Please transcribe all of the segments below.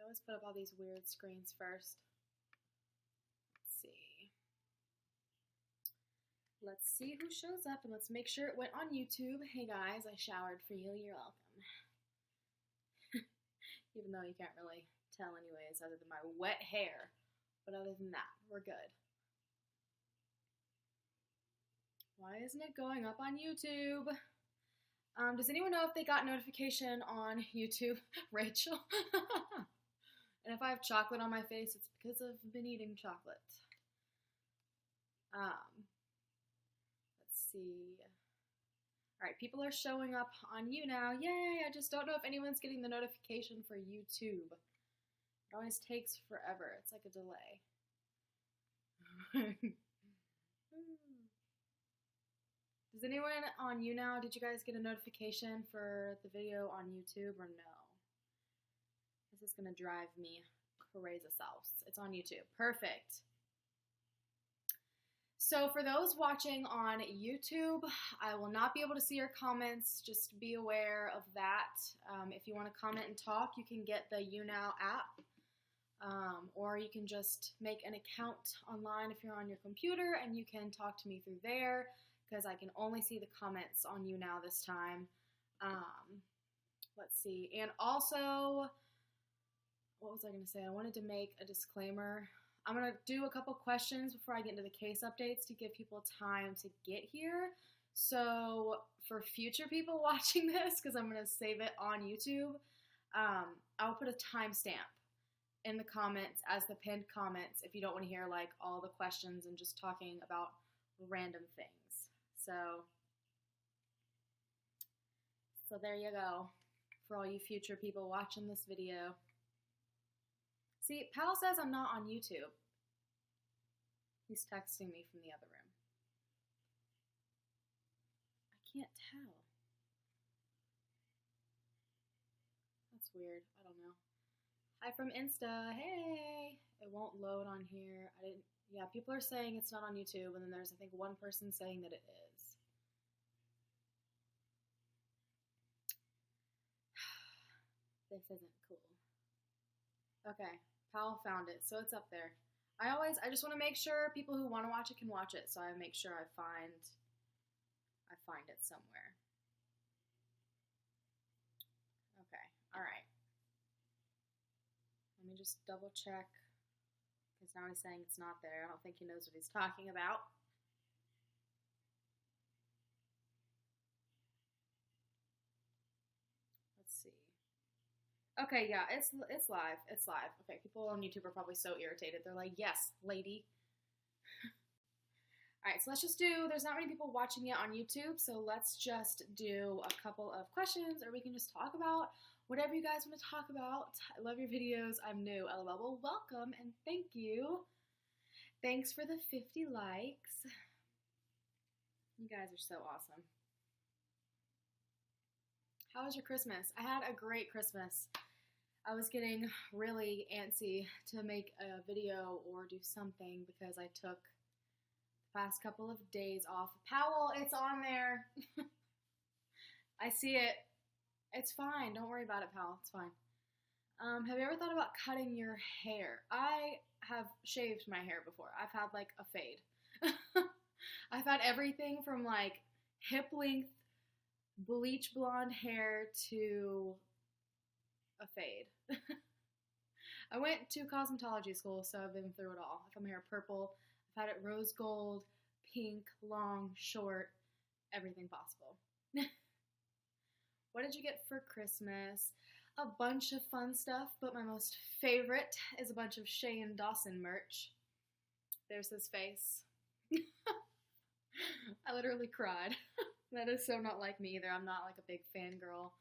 always put up all these weird screens first. Let's see. Let's see who shows up, and let's make sure it went on YouTube. Hey guys, I showered for you. You're welcome. Even though you can't really tell anyways, other than my wet hair. But other than that, we're good. Why isn't it going up on YouTube? Does anyone know if they got notification on YouTube? Rachel? And if I have chocolate on my face, it's because I've been eating chocolate. Let's see. All right, people are showing up on you now. Yay! I just don't know if anyone's getting the notification for YouTube. It always takes forever. It's like a delay. Does anyone on you now, did you guys get a notification for the video on YouTube or no? This is going to drive me crazy sauce. It's on YouTube. Perfect. So for those watching on YouTube, I will not be able to see your comments. Just be aware of that. If you want to comment and talk, you can get the YouNow app. Or you can just make an account online if you're on your computer and you can talk to me through there because I can only see the comments on YouNow this time. Let's see. And also, what was I going to say? I wanted to make a disclaimer. I'm going to do a couple questions before I get into the case updates to give people time to get here. So for future people watching this, because I'm going to save it on YouTube, I'll put a timestamp in the comments as the pinned comments if you don't want to hear like all the questions and just talking about random things. So there you go for all you future people watching this video. See, Pal says I'm not on YouTube. He's texting me from the other room. I can't tell. That's weird. I don't know. Hi from Insta. Hey. It won't load on here. Yeah, people are saying it's not on YouTube, and then there's, I think, one person saying that it is. This isn't cool. Okay. Powell found it, so it's up there. I just want to make sure people who want to watch it can watch it, so I make sure I find it somewhere. Okay, all right. Let me just double check, because now he's saying it's not there. I don't think he knows what he's talking about. Let's see. Okay, yeah, it's live. It's live. Okay, people on YouTube are probably so irritated. They're like, yes, lady. All right, so there's not many people watching yet on YouTube, so let's just do a couple of questions, or we can just talk about whatever you guys want to talk about. I love your videos. I'm new. LOL. Well, welcome, and thank you. Thanks for the 50 likes. You guys are so awesome. How was your Christmas? I had a great Christmas. I was getting really antsy to make a video or do something because I took the past couple of days off. Powell, it's on there. I see it. It's fine. Don't worry about it, Powell. It's fine. Have you ever thought about cutting your hair? I have shaved my hair before. I've had like a fade. I've had everything from like hip length bleach blonde hair to a fade. I went to cosmetology school, so I've been through it all. I've had my hair purple. I've had it rose gold, pink, long, short, everything possible. What did you get for Christmas? A bunch of fun stuff, but my most favorite is a bunch of Shay and Dawson merch. There's his face. I literally cried. That is so not like me either. I'm not like a big fangirl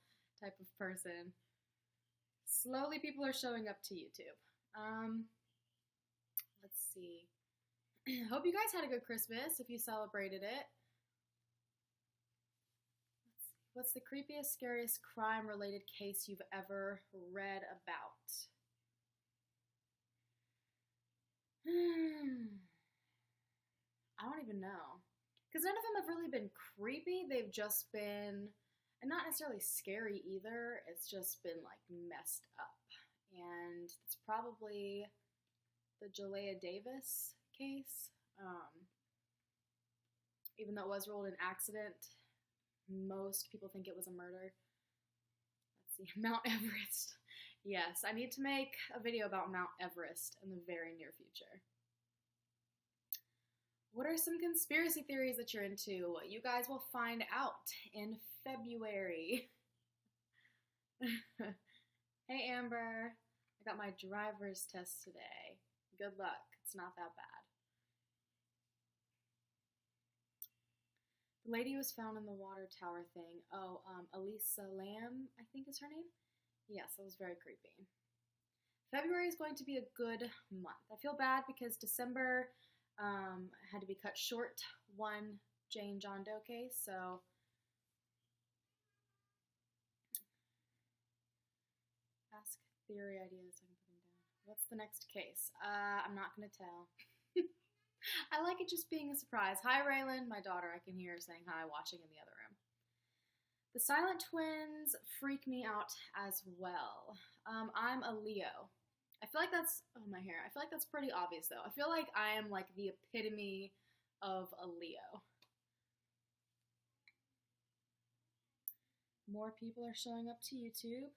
type of person. Slowly people are showing up to YouTube. Let's see. Hope you guys had a good Christmas if you celebrated it. What's the creepiest, scariest crime-related case you've ever read about? I don't even know. Because none of them have really been creepy. They've just been, and not necessarily scary either. It's just been like messed up. and it's probably the Jalea Davis case. Even though it was ruled an accident, most people think it was a murder. Let's see, Mount Everest. Yes, I need to make a video about Mount Everest in the very near future. What are some conspiracy theories that you're into? You guys will find out in February. Hey Amber, I got my driver's test today. Good luck. It's not that bad. The lady was found in the water tower thing. Oh, Elisa Lamb, I think is her name. Yes, that was very creepy. February is going to be a good month. I feel bad because December had to be cut short. One Jane John Doe case, so ask theory ideas. I can put them down. What's the next case? I'm not gonna tell. I like it just being a surprise. Hi, Raylan, my daughter. I can hear her saying hi, watching in the other room. The silent twins freak me out as well. I'm a Leo. I feel like that's, oh, my hair. I feel like that's pretty obvious, though. I feel like I am, like, the epitome of a Leo. More people are showing up to YouTube.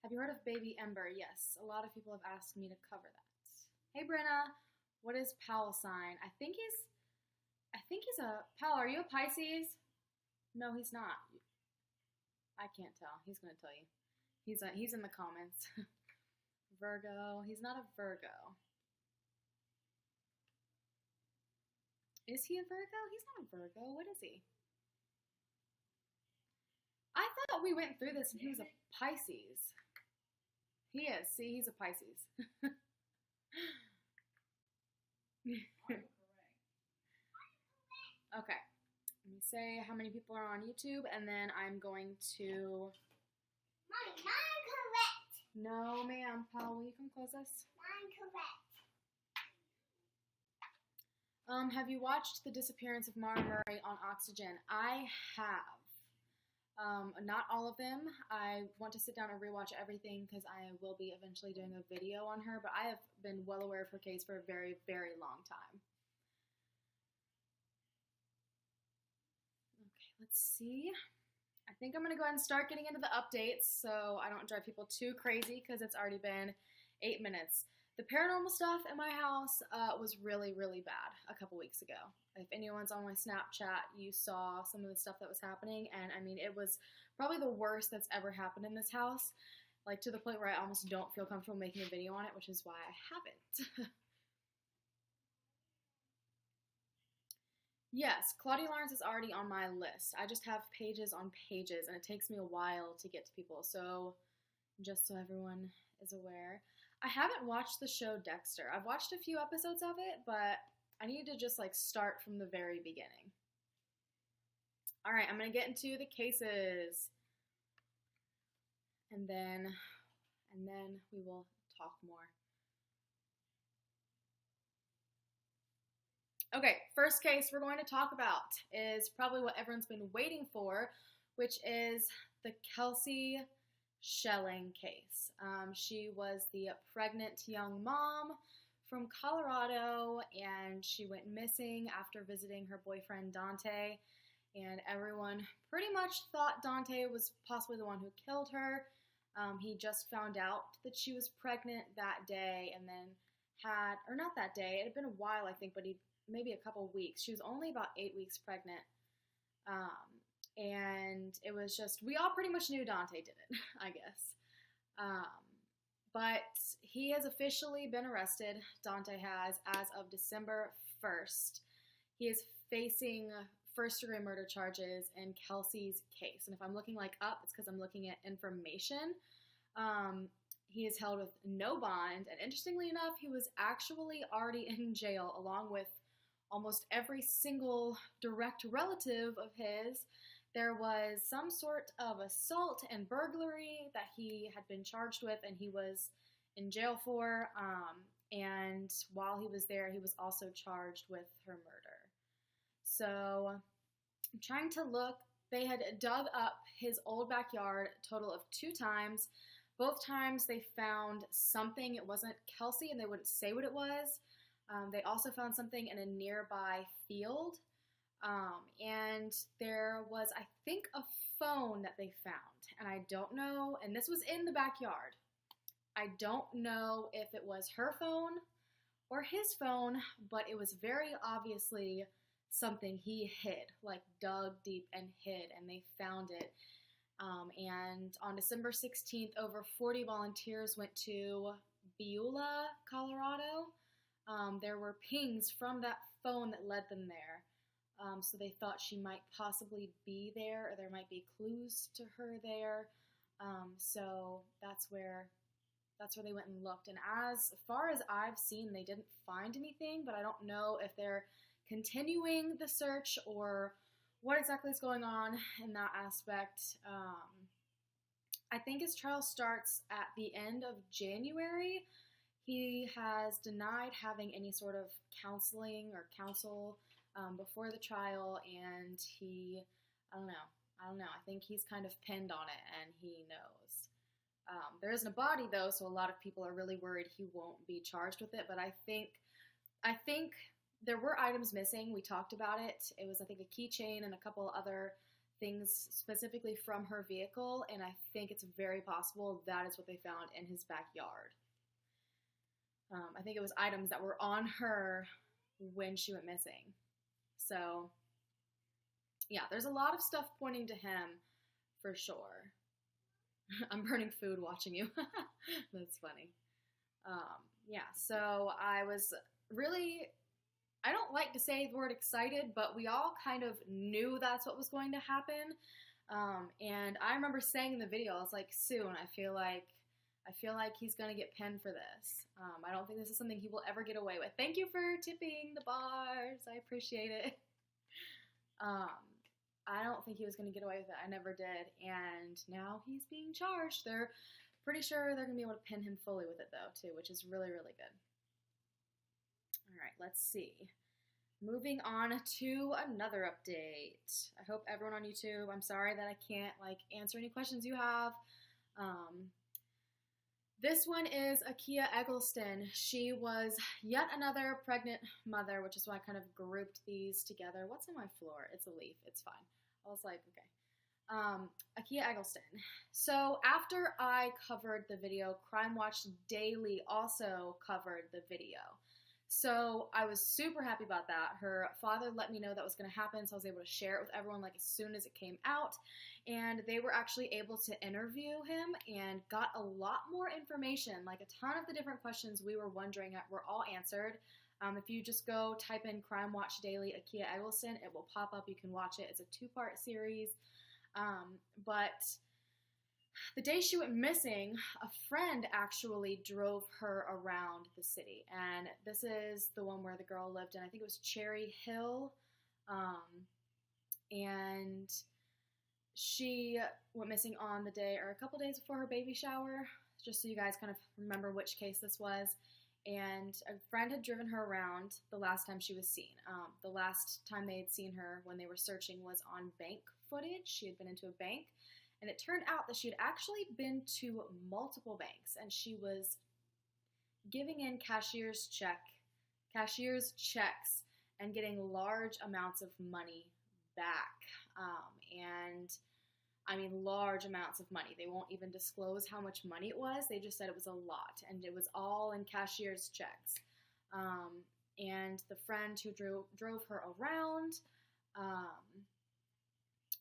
Have you heard of Baby Ember? Yes, a lot of people have asked me to cover that. Hey, Brenna, what is Powell sign? I think he's a, Powell, are you a Pisces? No, he's not. I can't tell. He's going to tell you. He's in the comments. Virgo. He's not a Virgo. Is he a Virgo? He's not a Virgo. What is he? I thought we went through this and he was a Pisces. He is. See, he's a Pisces. Okay. Let me say how many people are on YouTube, and then I'm going to... Mommy, mine correct. No, ma'am. Paul, will you come close us? Mine correct. Have you watched The Disappearance of Mara Murray on Oxygen? I have. Not all of them. I want to sit down and rewatch everything because I will be eventually doing a video on her, but I have been well aware of her case for a very, very long time. Okay, let's see. I think I'm going to go ahead and start getting into the updates so I don't drive people too crazy because it's already been 8 minutes. The paranormal stuff in my house was really, really bad a couple weeks ago. If anyone's on my Snapchat, you saw some of the stuff that was happening, and I mean, it was probably the worst that's ever happened in this house, like to the point where I almost don't feel comfortable making a video on it, which is why I haven't. Yes, Claudia Lawrence is already on my list. I just have pages on pages, and it takes me a while to get to people, so just so everyone is aware. I haven't watched the show Dexter. I've watched a few episodes of it, but I need to just like start from the very beginning. All right, I'm going to get into the cases. And then we will talk more. Okay, first case we're going to talk about is probably what everyone's been waiting for, which is the Kelsey Shelling case. She was the pregnant young mom from Colorado, and she went missing after visiting her boyfriend Dante, and everyone pretty much thought Dante was possibly the one who killed her. He just found out that she was pregnant that day, and then or not that day, it had been a while I think, but maybe a couple weeks. She was only about 8 weeks pregnant. And it was just, we all pretty much knew Dante did it, I guess. But he has officially been arrested. Dante has, as of December 1st. He is facing first-degree murder charges in Kelsey's case. And if I'm looking like up, it's because I'm looking at information. He is held with no bond. And interestingly enough, he was actually already in jail along with almost every single direct relative of his. There was some sort of assault and burglary that he had been charged with and he was in jail for. And while he was there, he was also charged with her murder. So I'm trying to look. They had dug up his old backyard a total of 2 times. Both times they found something. It wasn't Kelsey, and they wouldn't say what it was. They also found something in a nearby field. And there was, I think, a phone that they found. And I don't know, and this was in the backyard. I don't know if it was her phone or his phone, but it was very obviously something he hid, like dug deep and hid, and they found it. And on December 16th, over 40 volunteers went to Beulah, Colorado. There were pings from that phone that led them there. So they thought she might possibly be there, or there might be clues to her there. So that's where they went and looked. And as far as I've seen, they didn't find anything, but I don't know if they're continuing the search or what exactly is going on in that aspect. I think his trial starts at the end of January. He has denied having any sort of counseling or counsel before the trial, and I don't know. I think he's kind of pinned on it, and he knows. There isn't a body, though, so a lot of people are really worried he won't be charged with it, but I think there were items missing. We talked about it. It was, I think, a keychain and a couple other things specifically from her vehicle, and I think it's very possible that is what they found in his backyard. I think it was items that were on her when she went missing. So, yeah, there's a lot of stuff pointing to him for sure. I'm burning food watching you. That's funny. Yeah, so I was really, I don't like to say the word excited, but we all kind of knew that's what was going to happen. And I remember saying in the video, I was like, soon, I feel like he's going to get pinned for this. I don't think this is something he will ever get away with. Thank you for tipping the bars. I appreciate it. I don't think he was going to get away with it. I never did. And now he's being charged. They're pretty sure they're going to be able to pin him fully with it, though, too, which is really, really good. All right, let's see. Moving on to another update. I hope everyone on YouTube, I'm sorry that I can't, answer any questions you have. This one is Akia Eccleston. She was yet another pregnant mother, which is why I kind of grouped these together. What's on my floor? It's a leaf. It's fine. I was like, okay. Akia Eccleston. So after I covered the video, Crime Watch Daily also covered the video. So I was super happy about that. Her father let me know that was going to happen, so I was able to share it with everyone as soon as it came out. And they were actually able to interview him and got a lot more information. A ton of the different questions we were wondering were all answered. If you just go type in Crime Watch Daily Akia Eccleston, it will pop up. You can watch it. It's a 2-part series. But the day she went missing, a friend actually drove her around the city. And this is the one where the girl lived in. I think it was Cherry Hill. And she went missing on the day, or a couple days before her baby shower, just so you guys kind of remember which case this was. And a friend had driven her around the last time she was seen. The last time they had seen her when they were searching was on bank footage. She had been into a bank. And it turned out that she had actually been to multiple banks, and she was giving in cashier's checks and getting large amounts of money back. Large amounts of money. They won't even disclose how much money it was. They just said it was a lot, and it was all in cashier's checks. And the friend who drove her around,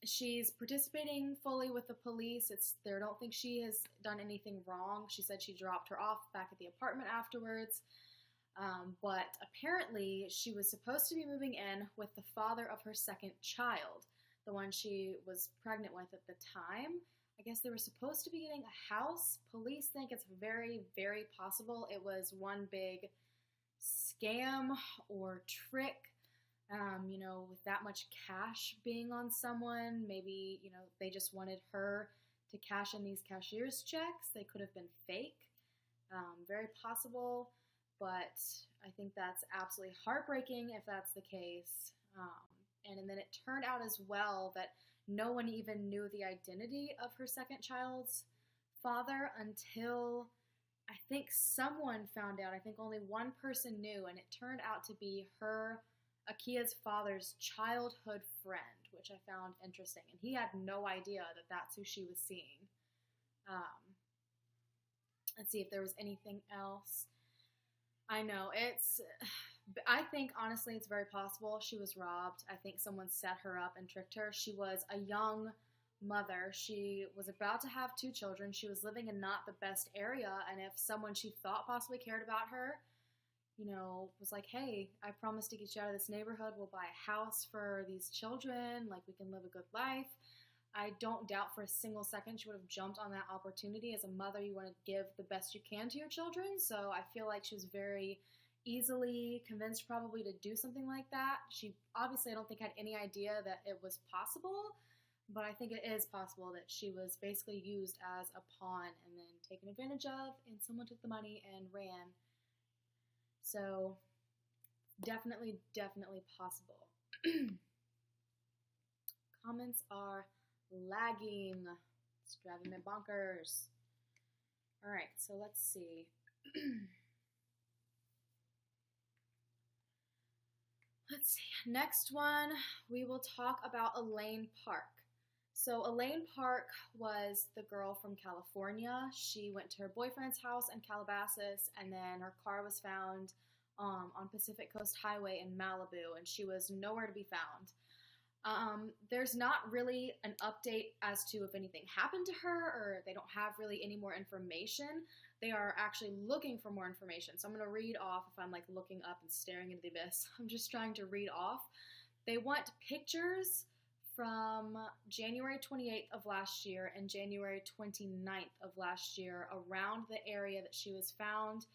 she's participating fully with the police. They don't think she has done anything wrong. She said she dropped her off back at the apartment afterwards. But apparently she was supposed to be moving in with the father of her second child, the one she was pregnant with at the time. I guess they were supposed to be getting a house. Police think it's very, very possible it was one big scam or trick. With that much cash being on someone, maybe, they just wanted her to cash in these cashier's checks. They could have been fake. Very possible, but I think that's absolutely heartbreaking if that's the case. in. And then it turned out as well that no one even knew the identity of her second child's father until I think someone found out. I think only one person knew, and it turned out to be Akia's father's childhood friend, which I found interesting. And he had no idea that that's who she was seeing. Let's see if there was anything else. I know, I think, honestly, it's very possible she was robbed. I think someone set her up and tricked her. She was a young mother. She was about to have 2 children. She was living in not the best area, and if someone she thought possibly cared about her, was like, hey, I promise to get you out of this neighborhood. We'll buy a house for these children. Like, we can live a good life. I don't doubt for a single second she would have jumped on that opportunity. As a mother, you want to give the best you can to your children. So I feel like she was very easily convinced probably to do something like that. She obviously, I don't think, had any idea that it was possible, but I think it is possible that she was basically used as a pawn and then taken advantage of, and someone took the money and ran. So definitely possible. Comments are lagging. It's driving me bonkers. All right, so let's see. Next one, we will talk about Elaine Park. So Elaine Park was the girl from California. She went to her boyfriend's house in Calabasas, and then her car was found on Pacific Coast Highway in Malibu, and she was nowhere to be found. There's not really an update as to if anything happened to her, or they don't have really any more information. They are actually looking for more information. So I'm going to read off if I'm like looking up and staring into the abyss. I'm just trying to read off. They want pictures from January 28th of last year and January 29th of last year around the area that she was found.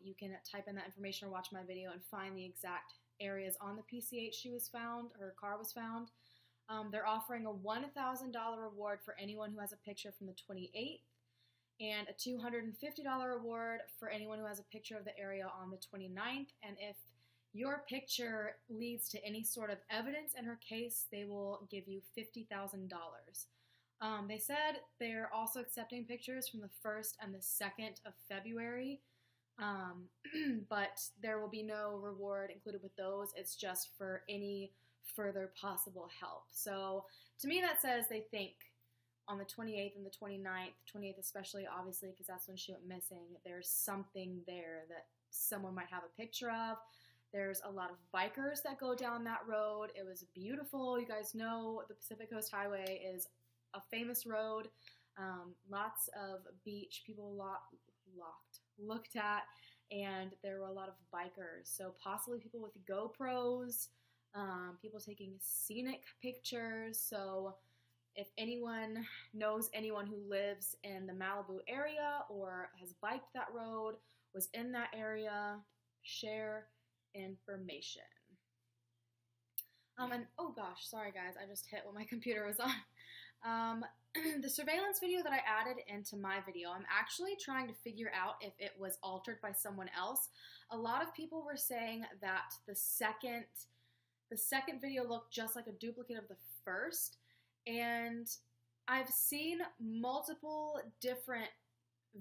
You can type in that information or watch my video and find the exact areas on the PCH she was found, her car was found. They're offering a $1,000 reward for anyone who has a picture from the 28th, and a $250 reward for anyone who has a picture of the area on the 29th. And if your picture leads to any sort of evidence in her case, they will give you $50,000. They said they're also accepting pictures from the 1st and the 2nd of February, but there will be no reward included with those. It's just for any further possible help. So to me that says they think on the 28th and the 29th, 28th especially, obviously, because that's when she went missing, there's something there that someone might have a picture of. There's a lot of bikers that go down that road. It was beautiful. You guys know the Pacific Coast Highway is a famous road. Lots of beach people looked at, and there were a lot of bikers. So possibly people with GoPros, people taking scenic pictures. So if anyone knows anyone who lives in the Malibu area or has biked that road, was in that area, share information. And oh gosh, sorry guys, I just hit when my computer was on. The surveillance video that I added into my video, I'm actually trying to figure out if it was altered by someone else. A lot of people were saying that the second video looked just like a duplicate of the first, and I've seen multiple different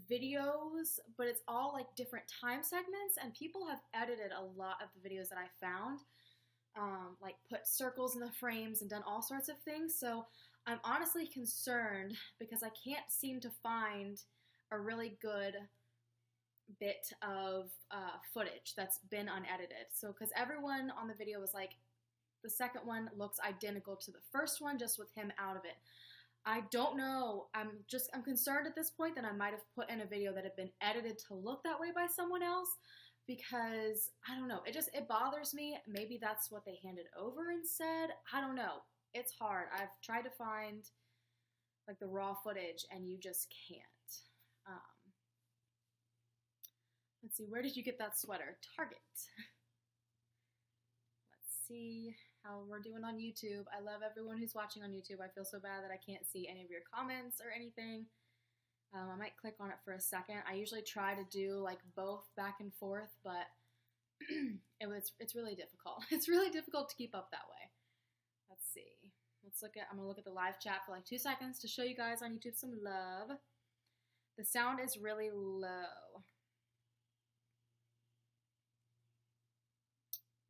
videos, but it's all like different time segments, and people have edited a lot of the videos that I found, like put circles in the frames and done all sorts of things. So I'm honestly concerned because I can't seem to find a really good bit of footage that's been unedited. So because everyone on the video was like, the second one looks identical to the first one, just with him out of it. I don't know. I'm concerned at this point that I might have put in a video that had been edited to look that way by someone else, because I don't know. It bothers me. Maybe that's what they handed over instead. I don't know. It's hard. I've tried to find like the raw footage, and you just can't. Let's see. Where did you get that sweater? Target. Let's see how we're doing on YouTube. I love everyone who's watching on YouTube. I feel so bad that I can't see any of your comments or anything. I might click on it for a second. I usually try to do like both back and forth, but it's really difficult. It's really difficult to keep up that way. see. I'm gonna look at the live chat for like 2 seconds to show you guys on YouTube some love. The sound is really low.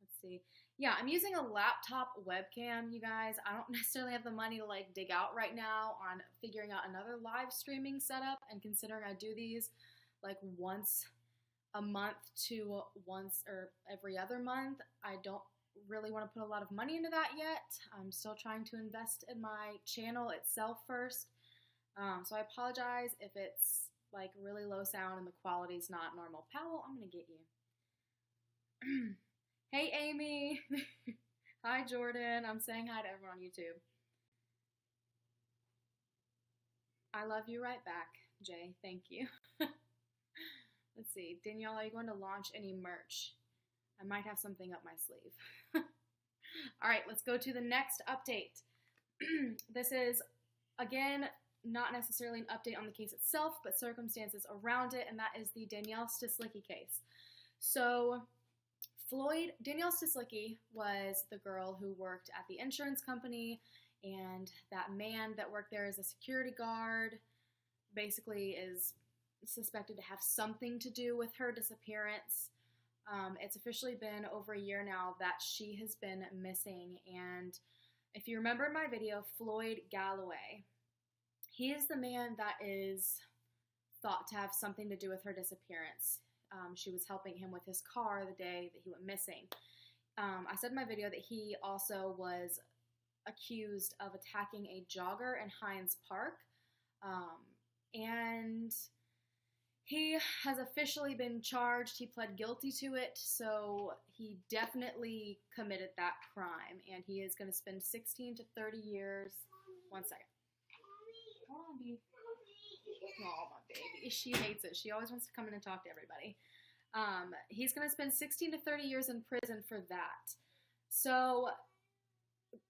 Let's see. Yeah, I'm using a laptop webcam, you guys. I don't necessarily have the money to like dig out right now on figuring out another live streaming setup, and considering I do these like once a month to once or every other month, I don't really want to put a lot of money into that yet. I'm still trying to invest in my channel itself first. So I apologize if it's like really low sound and the quality's not normal. Powell, I'm gonna get you. Hey Amy. Hi Jordan. I'm saying hi to everyone on YouTube. I love you right back, Jay. Thank you. Let's see. Danielle, are you going to launch any merch? I might have something up my sleeve. All right, let's go to the next update. This is, again, not necessarily an update on the case itself, but circumstances around it, and that is the Danielle Stislicki case. So, Danielle Stislicki was the girl who worked at the insurance company, and that man that worked there as a security guard basically is suspected to have something to do with her disappearance. It's officially been over a year now that she has been missing, and if you remember in my video, Floyd Galloway, he is the man that is thought to have something to do with her disappearance. She was helping him with his car the day that he went missing. I said in my video that he also was accused of attacking a jogger in Hines Park, and he has officially been charged. He pled guilty to it, so he definitely committed that crime, and he is going to spend 16 to 30 years. 1 second. Hold on, B. Oh, my baby. She hates it. She always wants to come in and talk to everybody. He's going to spend 16 to 30 years in prison for that. So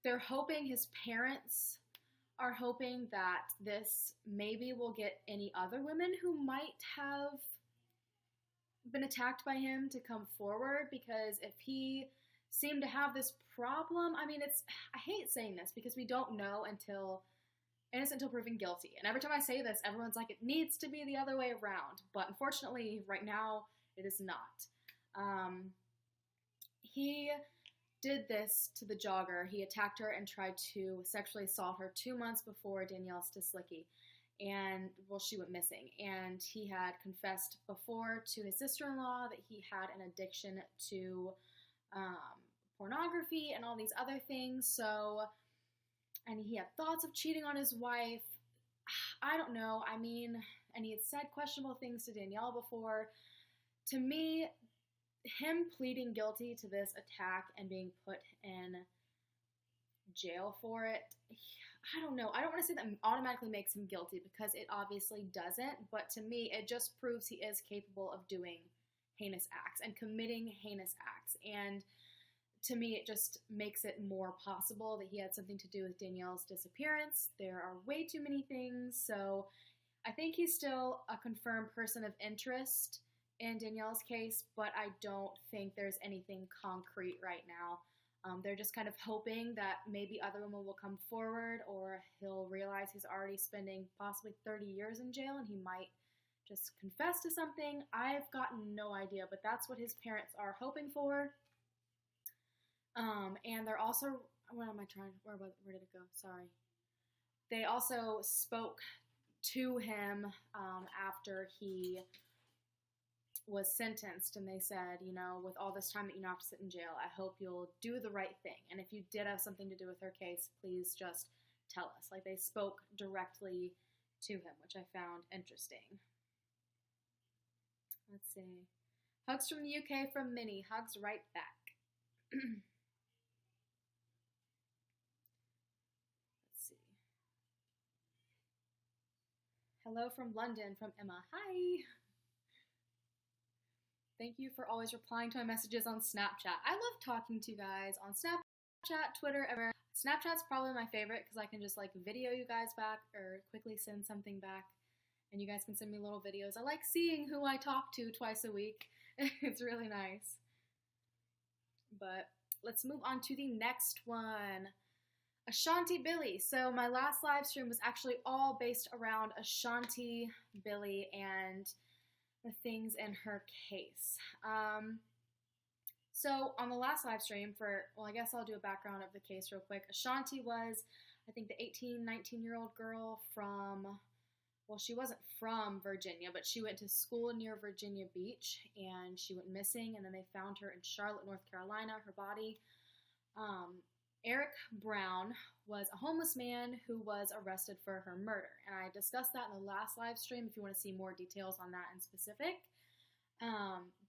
they're hoping, his parents are hoping that this maybe will get any other women who might have been attacked by him to come forward, because if he seemed to have this problem, I mean, I hate saying this because we don't know innocent until proven guilty. And every time I say this, everyone's like, it needs to be the other way around. But unfortunately, right now, it is not. He did this to the jogger. He attacked her and tried to sexually assault her 2 months before Danielle Stislicki. And, well, she went missing. And he had confessed before to his sister-in-law that he had an addiction to pornography and all these other things. So, and he had thoughts of cheating on his wife. I don't know. I mean, and he had said questionable things to Danielle before. To me, him pleading guilty to this attack and being put in jail for it, I don't know. I don't want to say that automatically makes him guilty, because it obviously doesn't. But to me, it just proves he is capable of doing heinous acts and committing heinous acts. And to me, it just makes it more possible that he had something to do with Danielle's disappearance. There are way too many things. So I think he's still a confirmed person of interest in Danielle's case, but I don't think there's anything concrete right now. They're just kind of hoping that maybe other women will come forward, or he'll realize he's already spending possibly 30 years in jail and he might just confess to something. I've gotten no idea, but that's what his parents are hoping for. And they're also, where did it go? Sorry. They also spoke to him after he was sentenced, and they said, you know, with all this time that you have to sit in jail, I hope you'll do the right thing. And if you did have something to do with her case, please just tell us. Like, they spoke directly to him, which I found interesting. Let's see. Hugs from the UK from Minnie. Hugs right back. Let's see. Hello from London from Emma. Hi. Thank you for always replying to my messages on Snapchat. I love talking to you guys on Snapchat, Twitter, everywhere. Snapchat's probably my favorite because I can just like video you guys back or quickly send something back, and you guys can send me little videos. I like seeing who I talk to twice a week. It's really nice. But let's move on to the next one. Ashanti Billy. So my last live stream was actually all based around Ashanti Billy and the things in her case. So on the last live stream I guess I'll do a background of the case real quick. Ashanti was, I think, the 18, 19-year-old girl she wasn't from Virginia, but she went to school near Virginia Beach, and she went missing, and then they found her in Charlotte, North Carolina, her body. Eric Brown was a homeless man who was arrested for her murder, and I discussed that in the last live stream if you want to see more details on that in specific.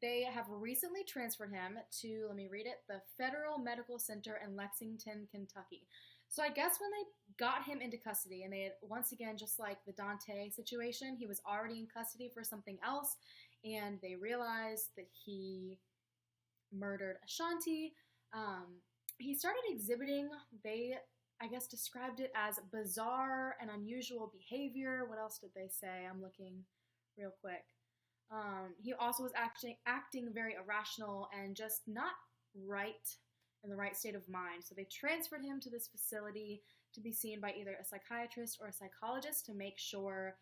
They have recently transferred him to, let me read it, the Federal Medical Center in Lexington, Kentucky. So I guess when they got him into custody, and they had, once again, just like the Dante situation, he was already in custody for something else, and they realized that he murdered Ashanti. He started exhibiting, they, I guess, described it as bizarre and unusual behavior. What else did they say? I'm looking real quick. He also was acting very irrational and just not right in the right state of mind. So they transferred him to this facility to be seen by either a psychiatrist or a psychologist to make sure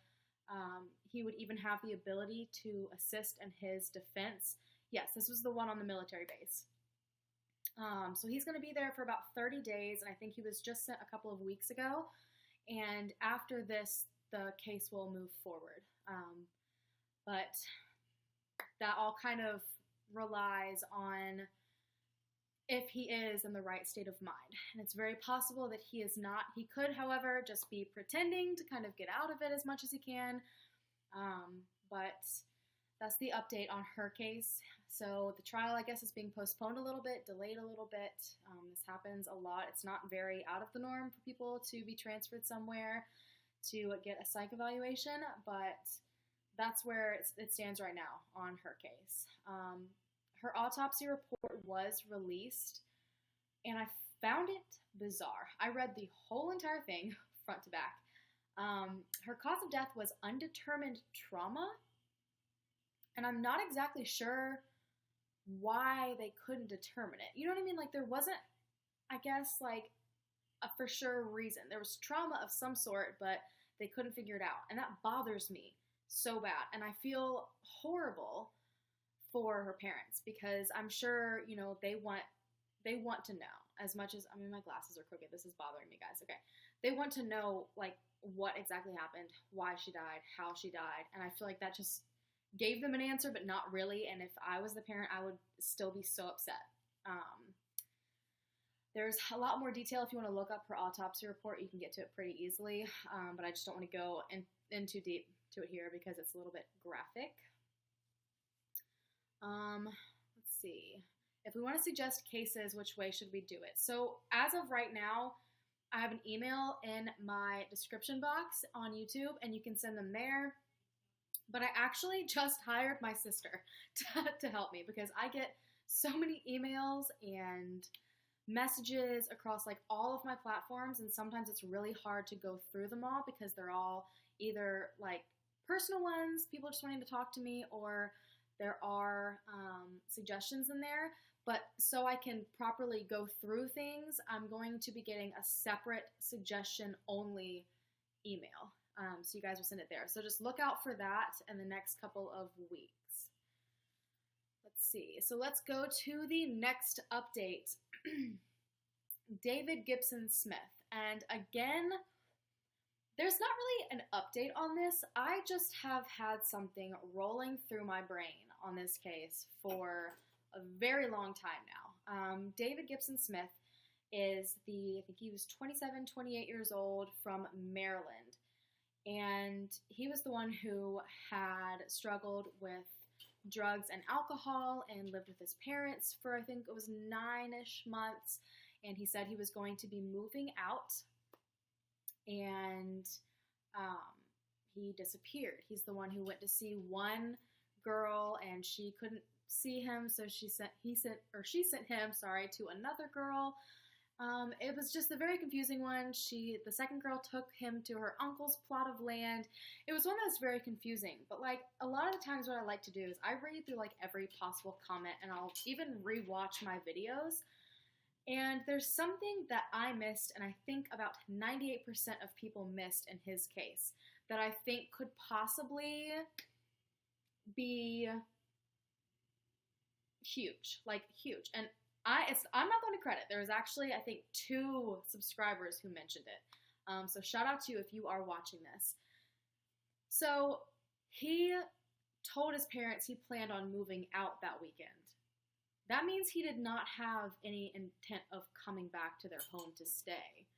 he would even have the ability to assist in his defense. Yes, this was the one on the military base. So he's going to be there for about 30 days, and I think he was just sent a couple of weeks ago. And after this, the case will move forward. But that all kind of relies on if he is in the right state of mind. And it's very possible that he is not. He could, however, just be pretending to kind of get out of it as much as he can. But that's the update on her case. So the trial, I guess, is being postponed a little bit, delayed a little bit. This happens a lot. It's not very out of the norm for people to be transferred somewhere to get a psych evaluation, but that's where it stands right now on her case. Her autopsy report was released, and I found it bizarre. I read the whole entire thing, front to back. Her cause of death was undetermined trauma, and I'm not exactly sure why they couldn't determine it. You know what I mean? Like, there wasn't, I guess, like, a for sure reason. There was trauma of some sort, but they couldn't figure it out, and that bothers me so bad, and I feel horrible for her parents, because I'm sure, you know, they want to know as much as, I mean, my glasses are crooked, this is bothering me, guys, okay, they want to know, like, what exactly happened, why she died, how she died, and I feel like that just gave them an answer, but not really, and if I was the parent, I would still be so upset. There's a lot more detail. If you want to look up her autopsy report, you can get to it pretty easily, but I just don't want to go in too deep to it here because it's a little bit graphic. Let's see. If we want to suggest cases, which way should we do it? So as of right now, I have an email in my description box on YouTube, and you can send them there. But I actually just hired my sister to help me, because I get so many emails and messages across like all of my platforms, and sometimes it's really hard to go through them all because they're all either like personal ones, people just wanting to talk to me, or there are suggestions in there. But so I can properly go through things, I'm going to be getting a separate suggestion-only email. So you guys will send it there. So just look out for that in the next couple of weeks. Let's see. So let's go to the next update. David Gibson Smith. And again, there's not really an update on this. I just have had something rolling through my brain on this case for a very long time now. David Gibson Smith is I think he was 27, 28 years old, from Maryland. And he was the one who had struggled with drugs and alcohol and lived with his parents for, I think it was 9-ish months. And he said he was going to be moving out, and he disappeared. He's the one who went to see one girl, and she couldn't see him, so she sent him to another girl. It was just a very confusing one. The second girl took him to her uncle's plot of land. It was one that was very confusing, but like a lot of the times what I like to do is I read through like every possible comment, and I'll even rewatch my videos. And there's something that I missed, and I think about 98% of people missed in his case, that I think could possibly be huge, like huge. And I'm not going to credit. There was actually, I think, 2 subscribers who mentioned it. So shout out to you if you are watching this. So he told his parents he planned on moving out that weekend. That means he did not have any intent of coming back to their home to stay.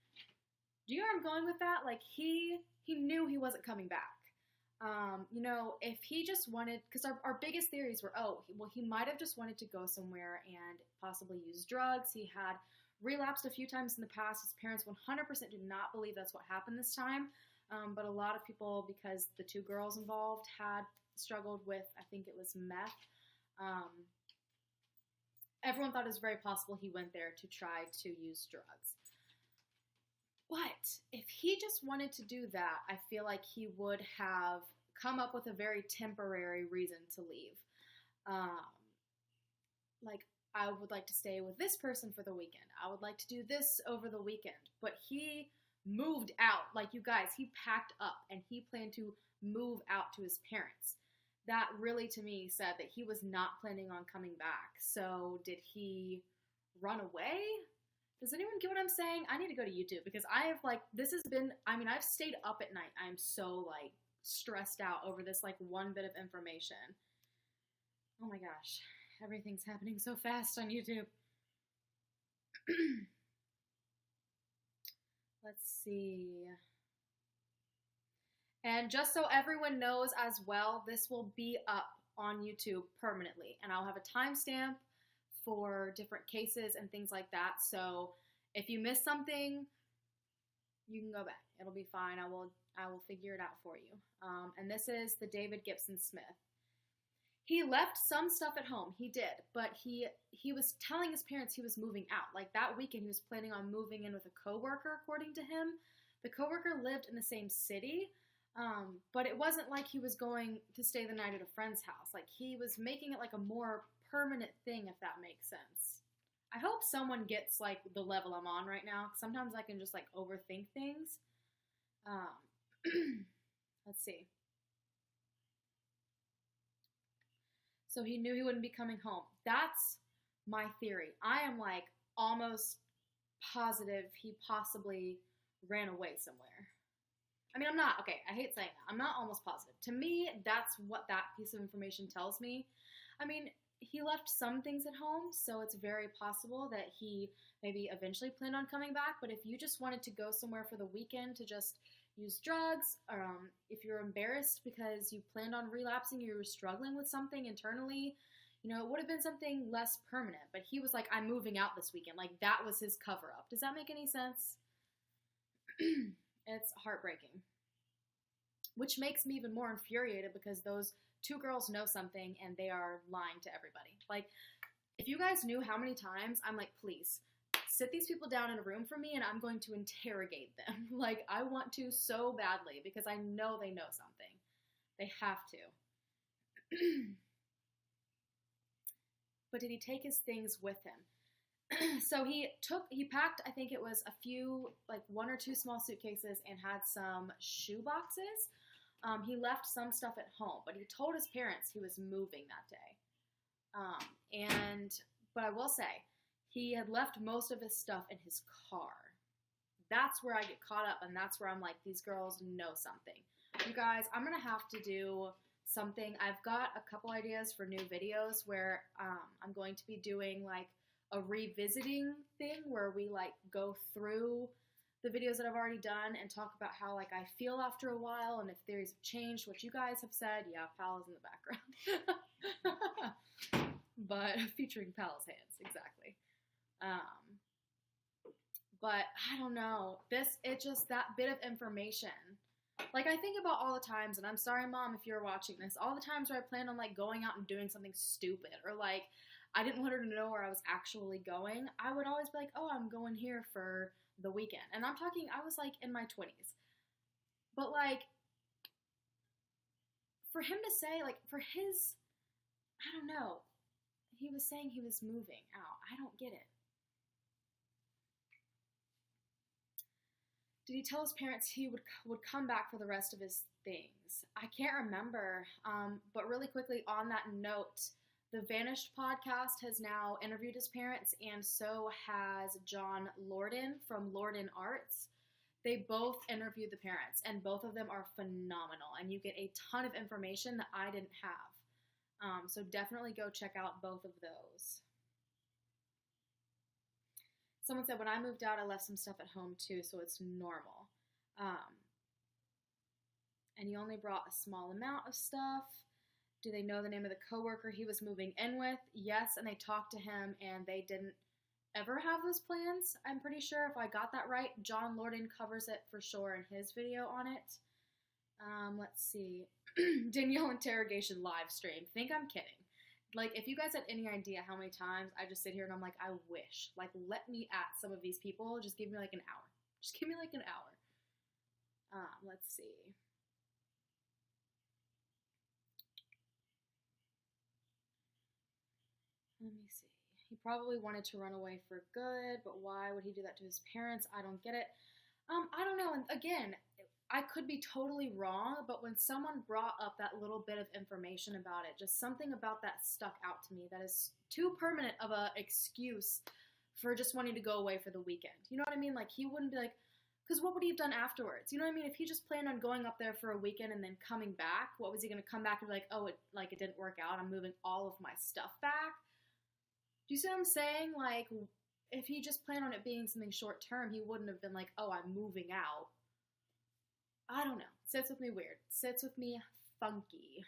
Do you know where I'm going with that? Like, he knew he wasn't coming back. You know, if he just wanted, because our biggest theories were, he might have just wanted to go somewhere and possibly use drugs. He had relapsed a few times in the past. His parents 100% do not believe that's what happened this time. But a lot of people, because the 2 girls involved had struggled with, I think it was meth, everyone thought it was very possible he went there to try to use drugs. But if he just wanted to do that, I feel like he would have come up with a very temporary reason to leave. Like, I would like to stay with this person for the weekend. I would like to do this over the weekend. But he moved out. Like, you guys, he packed up and he planned to move out to his parents. That really, to me, said that he was not planning on coming back. So, did he run away? Does anyone get what I'm saying? I need to go to YouTube because I have, like, I've stayed up at night. I'm so, like, stressed out over this, like, one bit of information. Oh my gosh. Everything's happening so fast on YouTube. Let's see. And just so everyone knows as well, this will be up on YouTube permanently. And I'll have a timestamp for different cases and things like that. So if you miss something, you can go back. It'll be fine. I will figure it out for you. And this is the David Gibson Smith. He left some stuff at home. He did. But he was telling his parents he was moving out. Like, that weekend, he was planning on moving in with a coworker, according to him. The coworker lived in the same city. But it wasn't like he was going to stay the night at a friend's house. Like, he was making it like a more permanent thing, if that makes sense. I hope someone gets, like, the level I'm on right now. Sometimes I can just, like, overthink things. Let's see. So he knew he wouldn't be coming home. That's my theory. I am, like, almost positive he possibly ran away somewhere. I mean, I'm not. Okay, I hate saying that. I'm not almost positive. To me, that's what that piece of information tells me. I mean, he left some things at home, so it's very possible that he maybe eventually planned on coming back. But if you just wanted to go somewhere for the weekend to just use drugs, if you're embarrassed because you planned on relapsing, you were struggling with something internally, you know, it would have been something less permanent. But he was like, I'm moving out this weekend. Like, that was his cover-up. Does that make any sense? It's heartbreaking. Which makes me even more infuriated because those 2 girls know something and they are lying to everybody. Like, if you guys knew how many times I'm like, please, sit these people down in a room for me and I'm going to interrogate them. Like, I want to so badly because I know they know something. They have to. But did he take his things with him? So he packed, I think it was a few, like 1 or 2 small suitcases and had some shoe boxes. He left some stuff at home, but he told his parents he was moving that day. But I will say, he had left most of his stuff in his car. That's where I get caught up, and that's where I'm like, these girls know something. You guys, I'm going to have to do something. I've got a couple ideas for new videos where I'm going to be doing like a revisiting thing where we like go through the videos that I've already done and talk about how like I feel after a while and if theories have changed, what you guys have said. Yeah, Pal is in the background. But featuring Pal's hands, exactly. But I don't know. It's just that bit of information. Like, I think about all the times, and I'm sorry, Mom, if you're watching this, all the times where I planned on, like, going out and doing something stupid, or, like, I didn't want her to know where I was actually going, I would always be like, oh, I'm going here for the weekend. And I'm talking, I was, like, in my 20s. But, like, for him to say, like, for his, I don't know, he was saying he was moving out. I don't get it. Did he tell his parents he would come back for the rest of his things? I can't remember. But really quickly on that note, the Vanished podcast has now interviewed his parents, and so has John Lorden from Lorden Arts. They both interviewed the parents, and both of them are phenomenal, and you get a ton of information that I didn't have. So definitely go check out both of those. Someone said, when I moved out, I left some stuff at home too, so it's normal. And he only brought a small amount of stuff. Do they know the name of the coworker he was moving in with? Yes, and they talked to him, and they didn't ever have those plans. I'm pretty sure, if I got that right. John Lorden covers it for sure in his video on it. Let's see. Danielle interrogation live stream. Think I'm kidding. Like, if you guys had any idea how many times I just sit here and I'm like, I wish. Like, let me at some of these people. Just give me like an hour. Just give me like an hour. Let's see. Let me see. He probably wanted to run away for good, but why would he do that to his parents? I don't get it. I don't know. And again, I could be totally wrong, but when someone brought up that little bit of information about it, just something about that stuck out to me that is too permanent of a excuse for just wanting to go away for the weekend. You know what I mean? Like, he wouldn't be like, because what would he have done afterwards? You know what I mean? If he just planned on going up there for a weekend and then coming back, what was he going to come back and be like, oh, it didn't work out. I'm moving all of my stuff back. Do you see what I'm saying? Like, if he just planned on it being something short term, he wouldn't have been like, oh, I'm moving out. I don't know. Sits with me weird. Sits with me funky.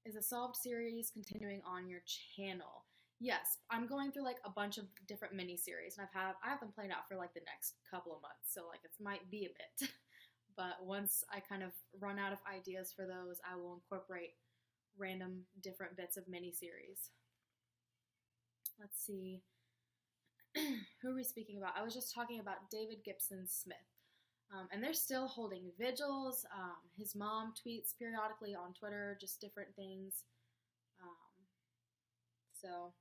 Is a solved series continuing on your channel? Yes, I'm going through like a bunch of different mini-series, and I have them planned out for like the next couple of months, so like it might be a bit. But once I kind of run out of ideas for those, I will incorporate random different bits of mini-series. Let's see. Who are we speaking about? I was just talking about David Gibson Smith. And they're still holding vigils. His mom tweets periodically on Twitter, just different things. So,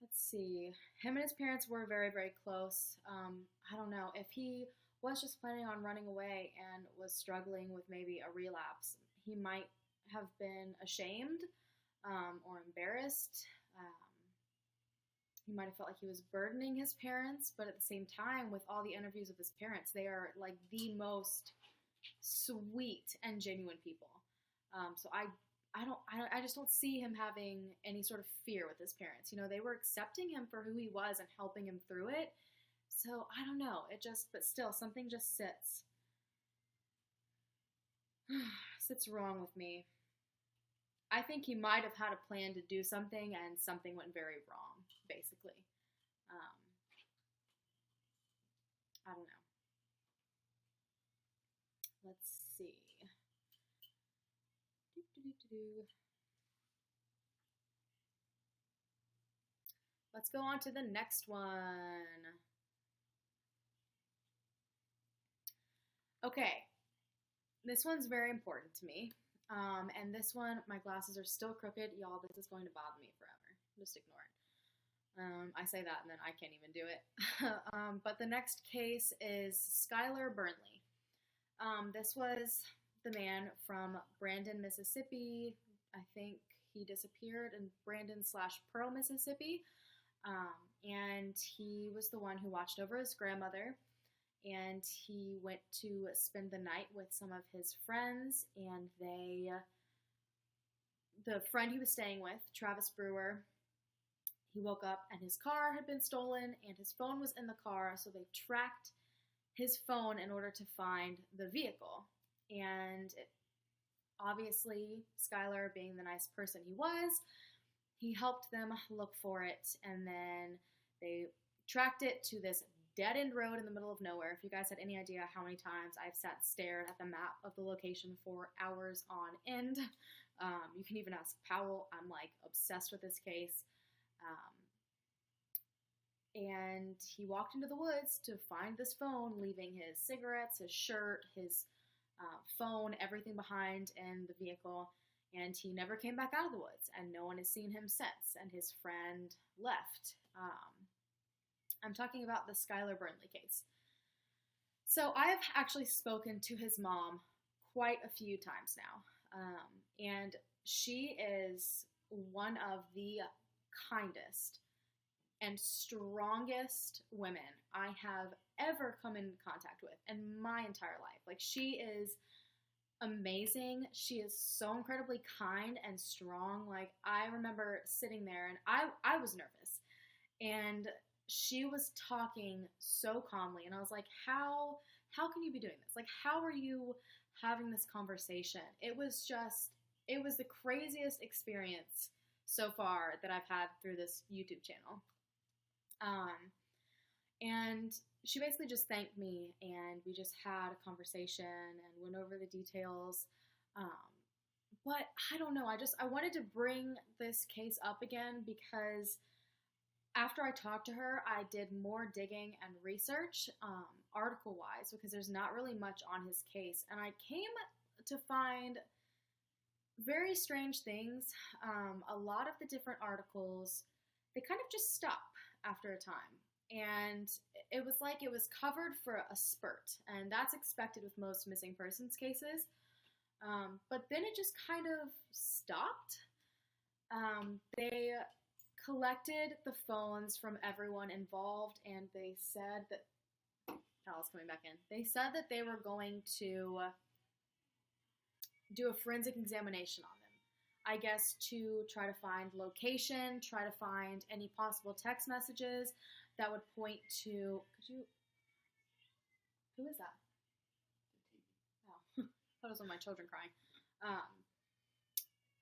let's see. Him and his parents were very, very close. I don't know. If he was just planning on running away and was struggling with maybe a relapse, he might have been ashamed or embarrassed. He might have felt like he was burdening his parents, but at the same time, with all the interviews with his parents, they are like the most sweet and genuine people. So I just don't see him having any sort of fear with his parents. You know, they were accepting him for who he was and helping him through it. So I don't know. But still, something just sits wrong with me. I think he might have had a plan to do something, and something went very wrong, basically. I don't know. Let's see. Let's go on to the next one. Okay. This one's very important to me. And this one, my glasses are still crooked. Y'all, this is going to bother me forever. Just ignore it. I say that and then I can't even do it. But the next case is Skylar Burnley. This was the man from Brandon, Mississippi. I think he disappeared in Brandon/Pearl, Mississippi. And he was the one who watched over his grandmother. And he went to spend the night with some of his friends, and the friend he was staying with, Travis Brewer, he woke up and his car had been stolen and his phone was in the car, so they tracked his phone in order to find the vehicle. And obviously, Skylar, being the nice person he was, he helped them look for it, and then they tracked it to this dead-end road in the middle of nowhere. If you guys had any idea how many times I've sat stared at the map of the location for hours on end, you can even ask Powell. I'm like obsessed with this case. And he walked into the woods to find this phone, leaving his cigarettes, his shirt, his phone, everything behind in the vehicle. And he never came back out of the woods, and no one has seen him since. And his friend left. I'm talking about the Skylar Burnley case. So I've actually spoken to his mom quite a few times now, and she is one of the kindest and strongest women I have ever come in contact with in my entire life. Like, she is amazing. She is so incredibly kind and strong. Like, I remember sitting there and I was nervous, and she was talking so calmly, and I was like, how can you be doing this? Like, how are you having this conversation? It was the craziest experience so far that I've had through this YouTube channel. And she basically just thanked me, and we just had a conversation and went over the details. But I don't know, I wanted to bring this case up again because after I talked to her, I did more digging and research, article-wise, because there's not really much on his case. And I came to find very strange things. A lot of the different articles, they kind of just stop after a time. And it was like it was covered for a spurt. And that's expected with most missing persons cases. But then it just kind of stopped. They collected the phones from everyone involved, and they said that Kyle's coming back in. They said that they were going to do a forensic examination on them. I guess to try to find location, try to find any possible text messages that would point to. Who is that? Oh, that was one of my children crying.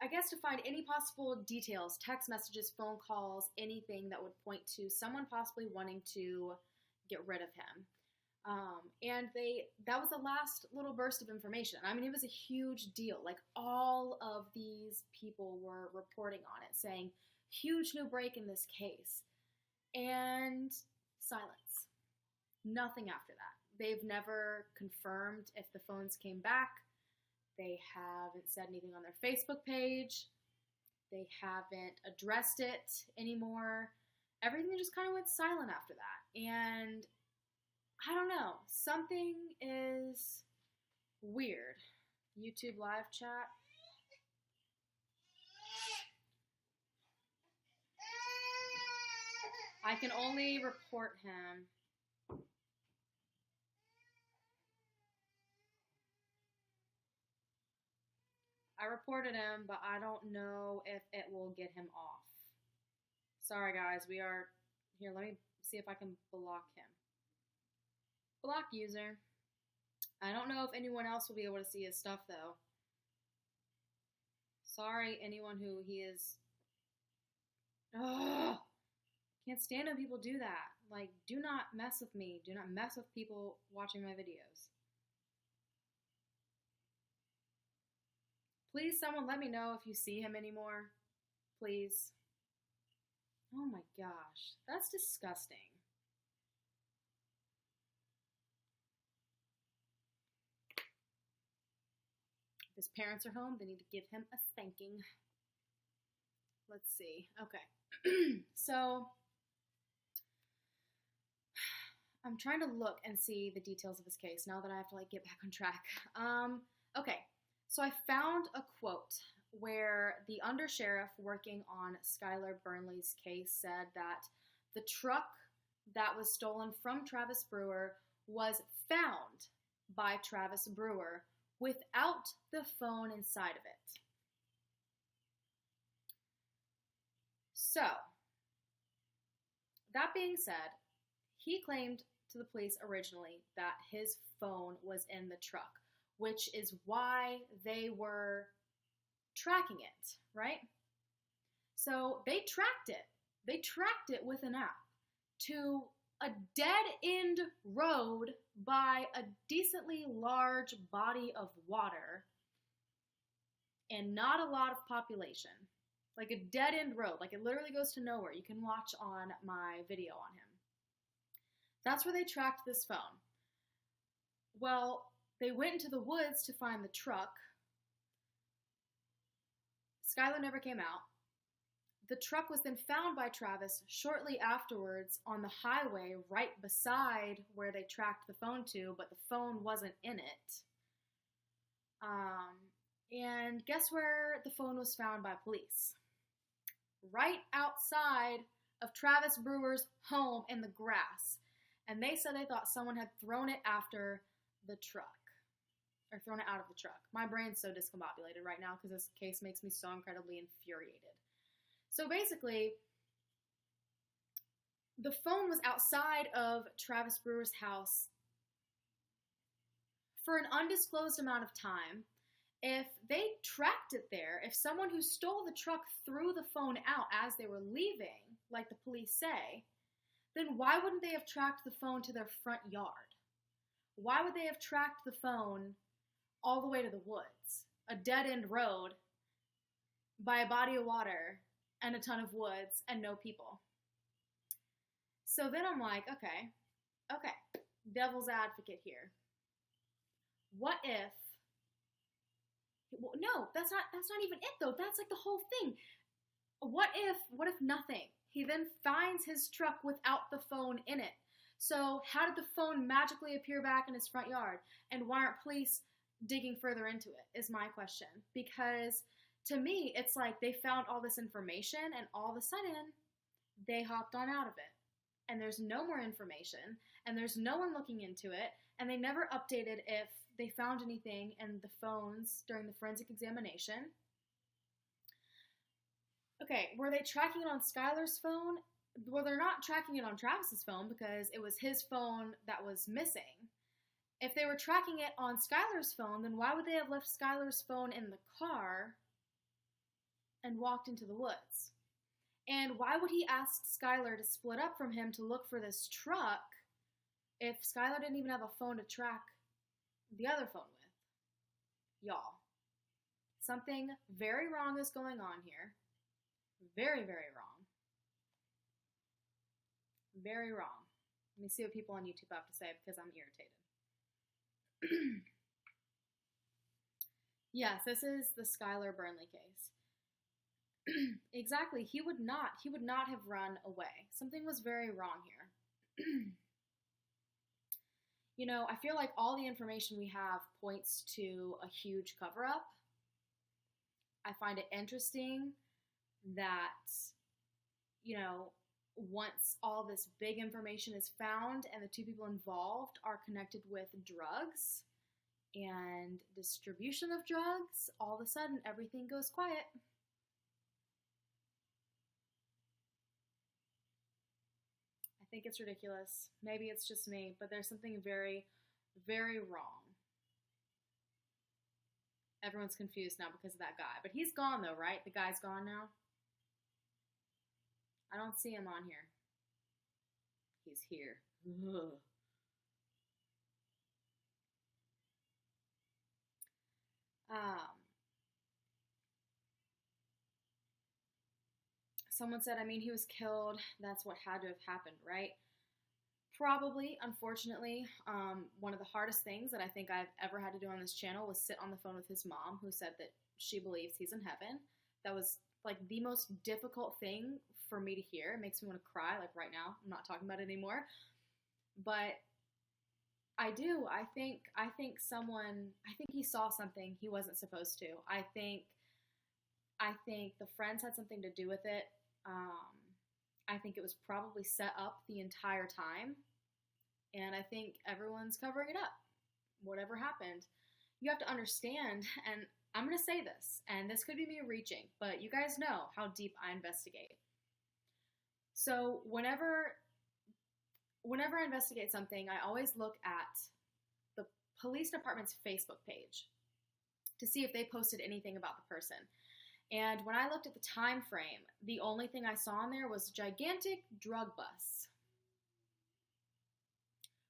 I guess to find any possible details, text messages, phone calls, anything that would point to someone possibly wanting to get rid of him. And that was the last little burst of information. I mean, it was a huge deal. Like, all of these people were reporting on it, saying, huge new break in this case. And silence. Nothing after that. They've never confirmed if the phones came back. They haven't said anything on their Facebook page. They haven't addressed it anymore. Everything just kind of went silent after that. And I don't know. Something is weird. YouTube live chat. I can only report him. I reported him, but I don't know if it will get him off. Sorry, guys. We are... Here, let me see if I can block him. Block user. I don't know if anyone else will be able to see his stuff, though. Sorry, anyone who he is... Ugh! Can't stand when people do that. Like, do not mess with me. Do not mess with people watching my videos. Please, someone let me know if you see him anymore. Please. Oh my gosh. That's disgusting. If his parents are home, they need to give him a spanking. Let's see. Okay. So, I'm trying to look and see the details of his case now that I have to, like, get back on track. Okay. So I found a quote where the undersheriff working on Skylar Burnley's case said that the truck that was stolen from Travis Brewer was found by Travis Brewer without the phone inside of it. So, that being said, he claimed to the police originally that his phone was in the truck, which is why they were tracking it, right? So they tracked it. They tracked it with an app to a dead-end road by a decently large body of water and not a lot of population. Like a dead-end road. Like, it literally goes to nowhere. You can watch on my video on him. That's where they tracked this phone. Well, they went into the woods to find the truck. Skylar never came out. The truck was then found by Travis shortly afterwards on the highway right beside where they tracked the phone to, but the phone wasn't in it. And guess where the phone was found by police? Right outside of Travis Brewer's home in the grass. And they said they thought someone had thrown it after the truck. Or thrown it out of the truck. My brain's so discombobulated right now because this case makes me so incredibly infuriated. So basically, the phone was outside of Travis Brewer's house for an undisclosed amount of time. If they tracked it there, if someone who stole the truck threw the phone out as they were leaving, like the police say, then why wouldn't they have tracked the phone to their front yard? Why would they have tracked the phone all the way to the woods? A dead-end road by a body of water and a ton of woods and no people. So then I'm like, okay, devil's advocate here. What if, well, no, that's not even it though. That's like the whole thing. What if nothing? He then finds his truck without the phone in it. So how did the phone magically appear back in his front yard? And why aren't police digging further into it, is my question. Because to me, it's like they found all this information and all of a sudden they hopped on out of it. And there's no more information and there's no one looking into it. And they never updated if they found anything in the phones during the forensic examination. Okay, were they tracking it on Skylar's phone? Well, they're not tracking it on Travis's phone because it was his phone that was missing. If they were tracking it on Skylar's phone, then why would they have left Skylar's phone in the car and walked into the woods? And why would he ask Skylar to split up from him to look for this truck if Skylar didn't even have a phone to track the other phone with? Y'all, something very wrong is going on here. Very, very wrong. Very wrong. Let me see what people on YouTube have to say because I'm irritated. Yes, this is the Skylar Burnley case. Exactly. He would not have run away. Something was very wrong here. You know, I feel like all the information we have points to a huge cover-up. I find it interesting that, you know, once all this big information is found and the two people involved are connected with drugs and distribution of drugs, all of a sudden everything goes quiet. I think it's ridiculous. Maybe it's just me, but there's something very, very wrong. Everyone's confused now because of that guy. But he's gone though, right? The guy's gone now? I don't see him on here. He's here. Ugh. Someone said, I mean, he was killed. That's what had to have happened, right? Probably, unfortunately. One of the hardest things that I think I've ever had to do on this channel was sit on the phone with his mom, who said that she believes he's in heaven. That was like the most difficult thing for me to hear. It makes me want to cry, like right now. I'm not talking about it anymore. But I do. I think he saw something he wasn't supposed to. I think the friends had something to do with it. I think it was probably set up the entire time. And I think everyone's covering it up. Whatever happened. You have to understand, and I'm going to say this, and this could be me reaching, but you guys know how deep I investigate. So whenever I investigate something, I always look at the police department's Facebook page to see if they posted anything about the person. And when I looked at the time frame, the only thing I saw on there was gigantic drug bus,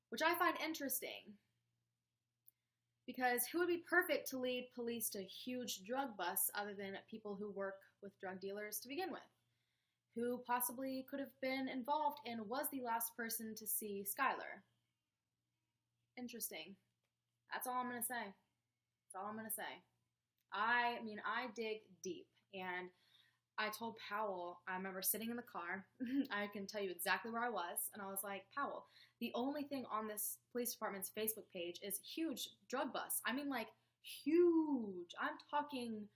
which I find interesting because who would be perfect to lead police to a huge drug bust other than people who work with drug dealers to begin with, who possibly could have been involved and was the last person to see Skylar. Interesting. That's all I'm going to say. That's all I'm going to say. I mean, I dig deep, and I told Powell, I remember sitting in the car, I can tell you exactly where I was, and I was like, Powell, the only thing on this police department's Facebook page is huge drug busts. I mean, like, huge. I'm talking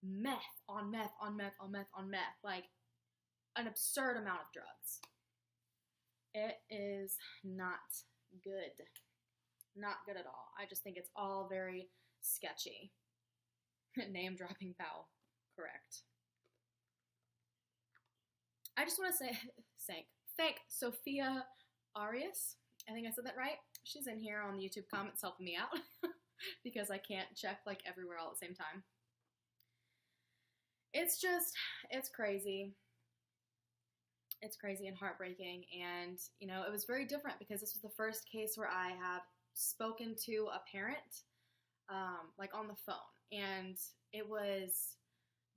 meth on meth on meth on meth on meth, like an absurd amount of drugs. It is not good. Not good at all. I just think it's all very sketchy. Name dropping Powell. Correct. I just want to thank Sophia Arias. I think I said that right. She's in here on the YouTube comments helping me out because I can't check like everywhere all at the same time. It's crazy. It's crazy and heartbreaking. And, you know, it was very different because this was the first case where I have spoken to a parent, like on the phone. And it was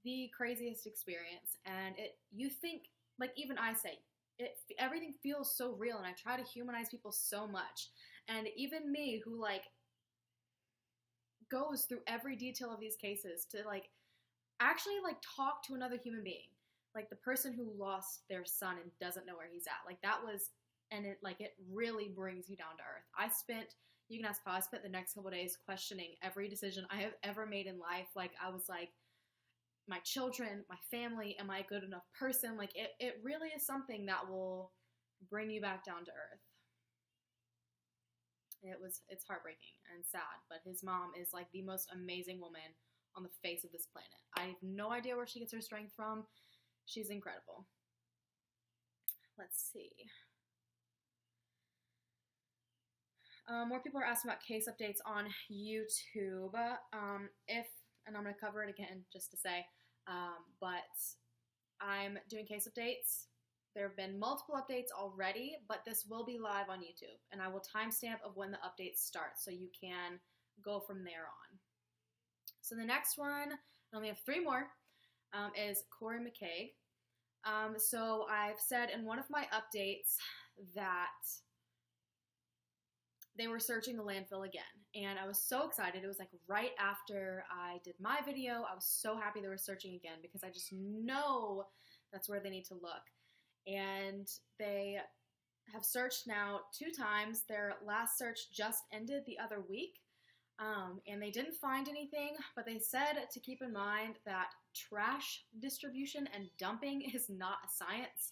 the craziest experience. And you think, like even I say, everything feels so real, and I try to humanize people so much. And even me, who like goes through every detail of these cases to like actually like talk to another human being, like the person who lost their son and doesn't know where he's at, like that was, and it really brings you down to earth. You can ask Paul, I spent the next couple of days questioning every decision I have ever made in life. Like I was like, my children, my family, am I a good enough person? Like it really is something that will bring you back down to earth. It's heartbreaking and sad, but his mom is like the most amazing woman on the face of this planet. I have no idea where she gets her strength from. She's incredible. Let's see. More people are asking about case updates on YouTube. And I'm going to cover it again just to say, but I'm doing case updates. There have been multiple updates already, but this will be live on YouTube, and I will timestamp of when the updates start so you can go from there on. So the next one, I only have 3 more, is Cory McKay. So I've said in one of my updates that they were searching the landfill again, and I was so excited. It was like right after I did my video. I was so happy they were searching again because I just know that's where they need to look. And they have searched now 2 times. Their last search just ended the other week, and they didn't find anything, but they said to keep in mind that trash distribution and dumping is not a science.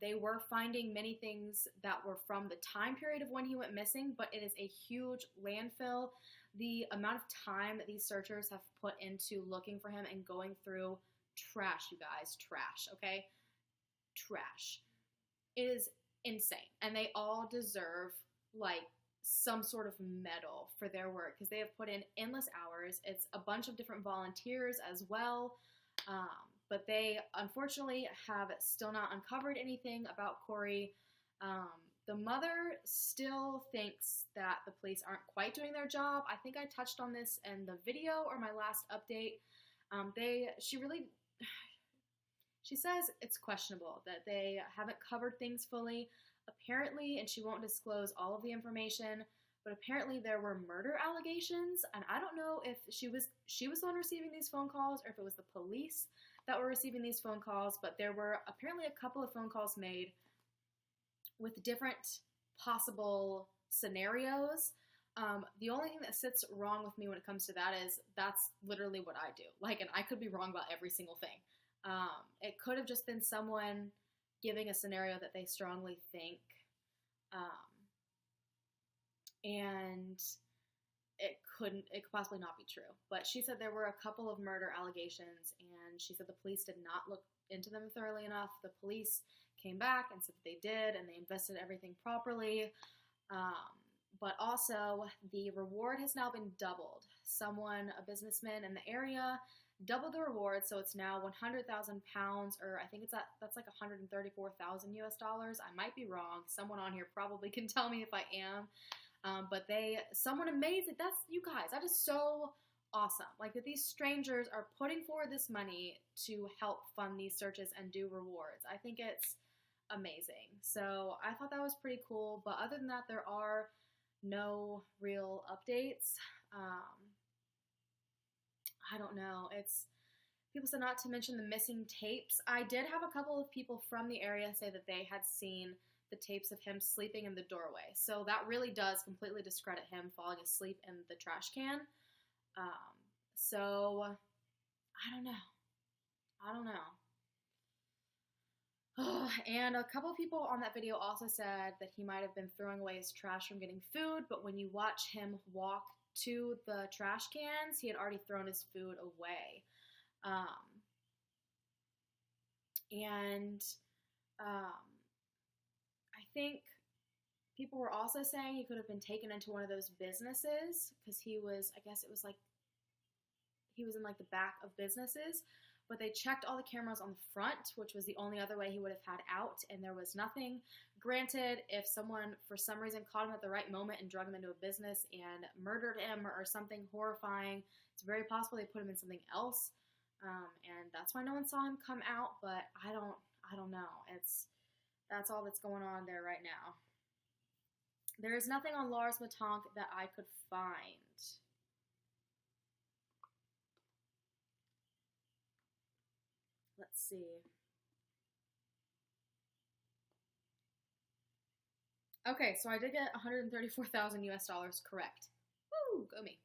They were finding many things that were from the time period of when he went missing, but it is a huge landfill. The amount of time that these searchers have put into looking for him and going through trash, you guys, trash, okay? Trash. It is insane. And they all deserve, like, some sort of medal for their work because they have put in endless hours. It's a bunch of different volunteers as well. But they, unfortunately, have still not uncovered anything about Cory. The mother still thinks that the police aren't quite doing their job. I think I touched on this in the video or my last update. She says it's questionable, that they haven't covered things fully. Apparently, and she won't disclose all of the information, but apparently there were murder allegations, and I don't know if she was the one receiving these phone calls or if it was the police that were receiving these phone calls, but there were apparently a couple of phone calls made with different possible scenarios. The only thing that sits wrong with me when it comes to that is that's literally what I do. Like, and I could be wrong about every single thing. It could have just been someone giving a scenario that they strongly think, and it could possibly not be true. But she said there were a couple of murder allegations, and she said the police did not look into them thoroughly enough. The police came back and said that they did, and they invested everything properly. But also, the reward has now been doubled. A businessman in the area, doubled the reward, so it's now 100,000 pounds, or I think that's like 134,000 US dollars. I might be wrong. Someone on here probably can tell me if I am. But someone amazing. You guys, that is so awesome. Like that these strangers are putting forward this money to help fund these searches and do rewards. I think it's amazing. So I thought that was pretty cool. But other than that, there are no real updates. I don't know. People said not to mention the missing tapes. I did have a couple of people from the area say that they had seen the tapes of him sleeping in the doorway. So that really does completely discredit him falling asleep in the trash can. So I don't know. And a couple of people on that video also said that he might have been throwing away his trash from getting food, but when you watch him walk to the trash cans, he had already thrown his food away. I think people were also saying he could have been taken into one of those businesses because he was, I guess it was like, he was in like the back of businesses, but they checked all the cameras on the front, which was the only other way he would have had out, and there was nothing. Granted, if someone for some reason caught him at the right moment and drug him into a business and murdered him or something horrifying, it's very possible they put him in something else. And that's why no one saw him come out, but I don't know. That's all that's going on there right now. There is nothing on Lars Matonk that I could find. Let's see. Okay, so I did get 134,000 US dollars correct. Woo, go me.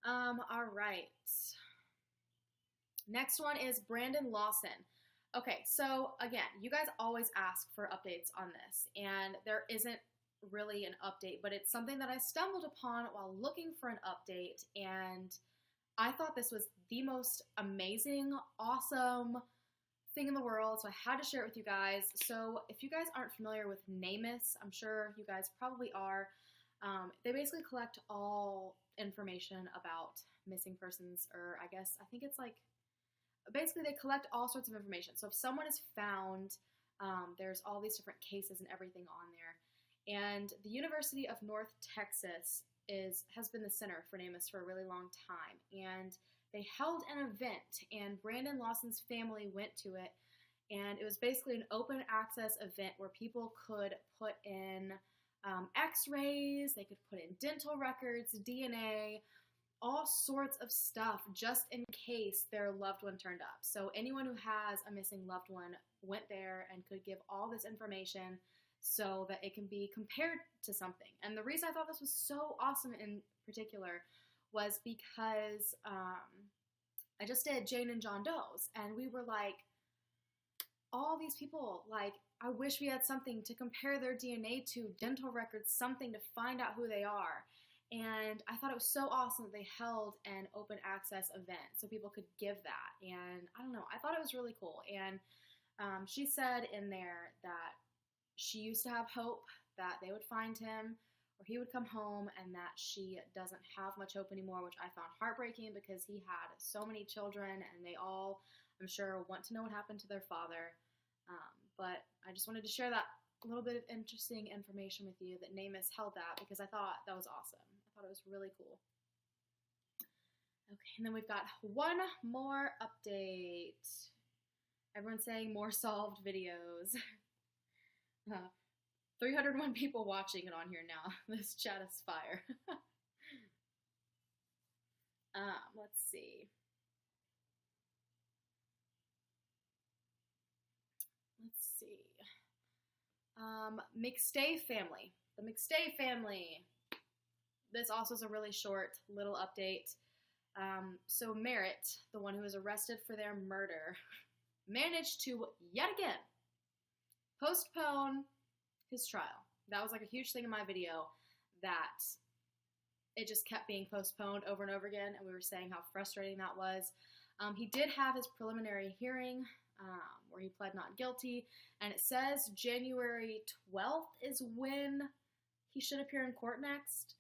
All right. Next one is Brandon Lawson. Okay, so again, you guys always ask for updates on this, and there isn't really an update, but it's something that I stumbled upon while looking for an update, and I thought this was the most amazing, awesome thing in the world, so I had to share it with you guys. So if you guys aren't familiar with NamUs, I'm sure you guys probably are. They basically collect all information about missing persons, or I think it's like, basically they collect all sorts of information. So if someone is found, there's all these different cases and everything on there. And the University of North Texas has been the center for NamUs for a really long time. And they held an event, and Brandon Lawson's family went to it. And it was basically an open access event where people could put in x-rays, they could put in dental records, DNA, all sorts of stuff just in case their loved one turned up. So anyone who has a missing loved one went there and could give all this information so that it can be compared to something. And the reason I thought this was so awesome in particular was because I just did Jane and John Doe's, and we were like, all these people, like, I wish we had something to compare their DNA to, dental records, something to find out who they are. And I thought it was so awesome that they held an open access event so people could give that. And I don't know, I thought it was really cool. And she said in there that she used to have hope that they would find him or he would come home, and that she doesn't have much hope anymore, which I found heartbreaking because he had so many children and they all, I'm sure, want to know what happened to their father. But I just wanted to share that little bit of interesting information with you, that NamUs held that, because I thought that was awesome. I thought it was really cool. Okay, and then we've got one more update. Everyone's saying more solved videos. 301 people watching it on here now. This chat is fire. Let's see. McStay family. The McStay family. This also is a really short little update. So Merritt, the one who was arrested for their murder, managed to, yet again, postpone his trial. That was like a huge thing in my video, that it just kept being postponed over and over again, and we were saying how frustrating that was. He did have his preliminary hearing, where he pled not guilty, and it says January 12th is when he should appear in court next.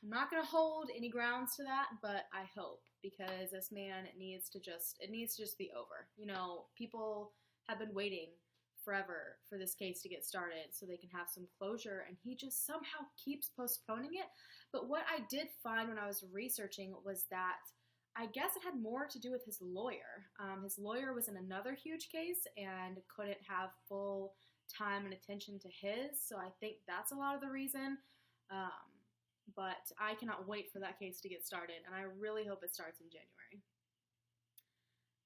I'm not going to hold any grounds to that, but I hope, because this man needs to just be over. You know, people have been waiting forever for this case to get started so they can have some closure, and he just somehow keeps postponing it. But what I did find when I was researching was that I guess it had more to do with his lawyer. His lawyer was in another huge case and couldn't have full time and attention to his, so I think that's a lot of the reason. but I cannot wait for that case to get started, and I really hope it starts in January.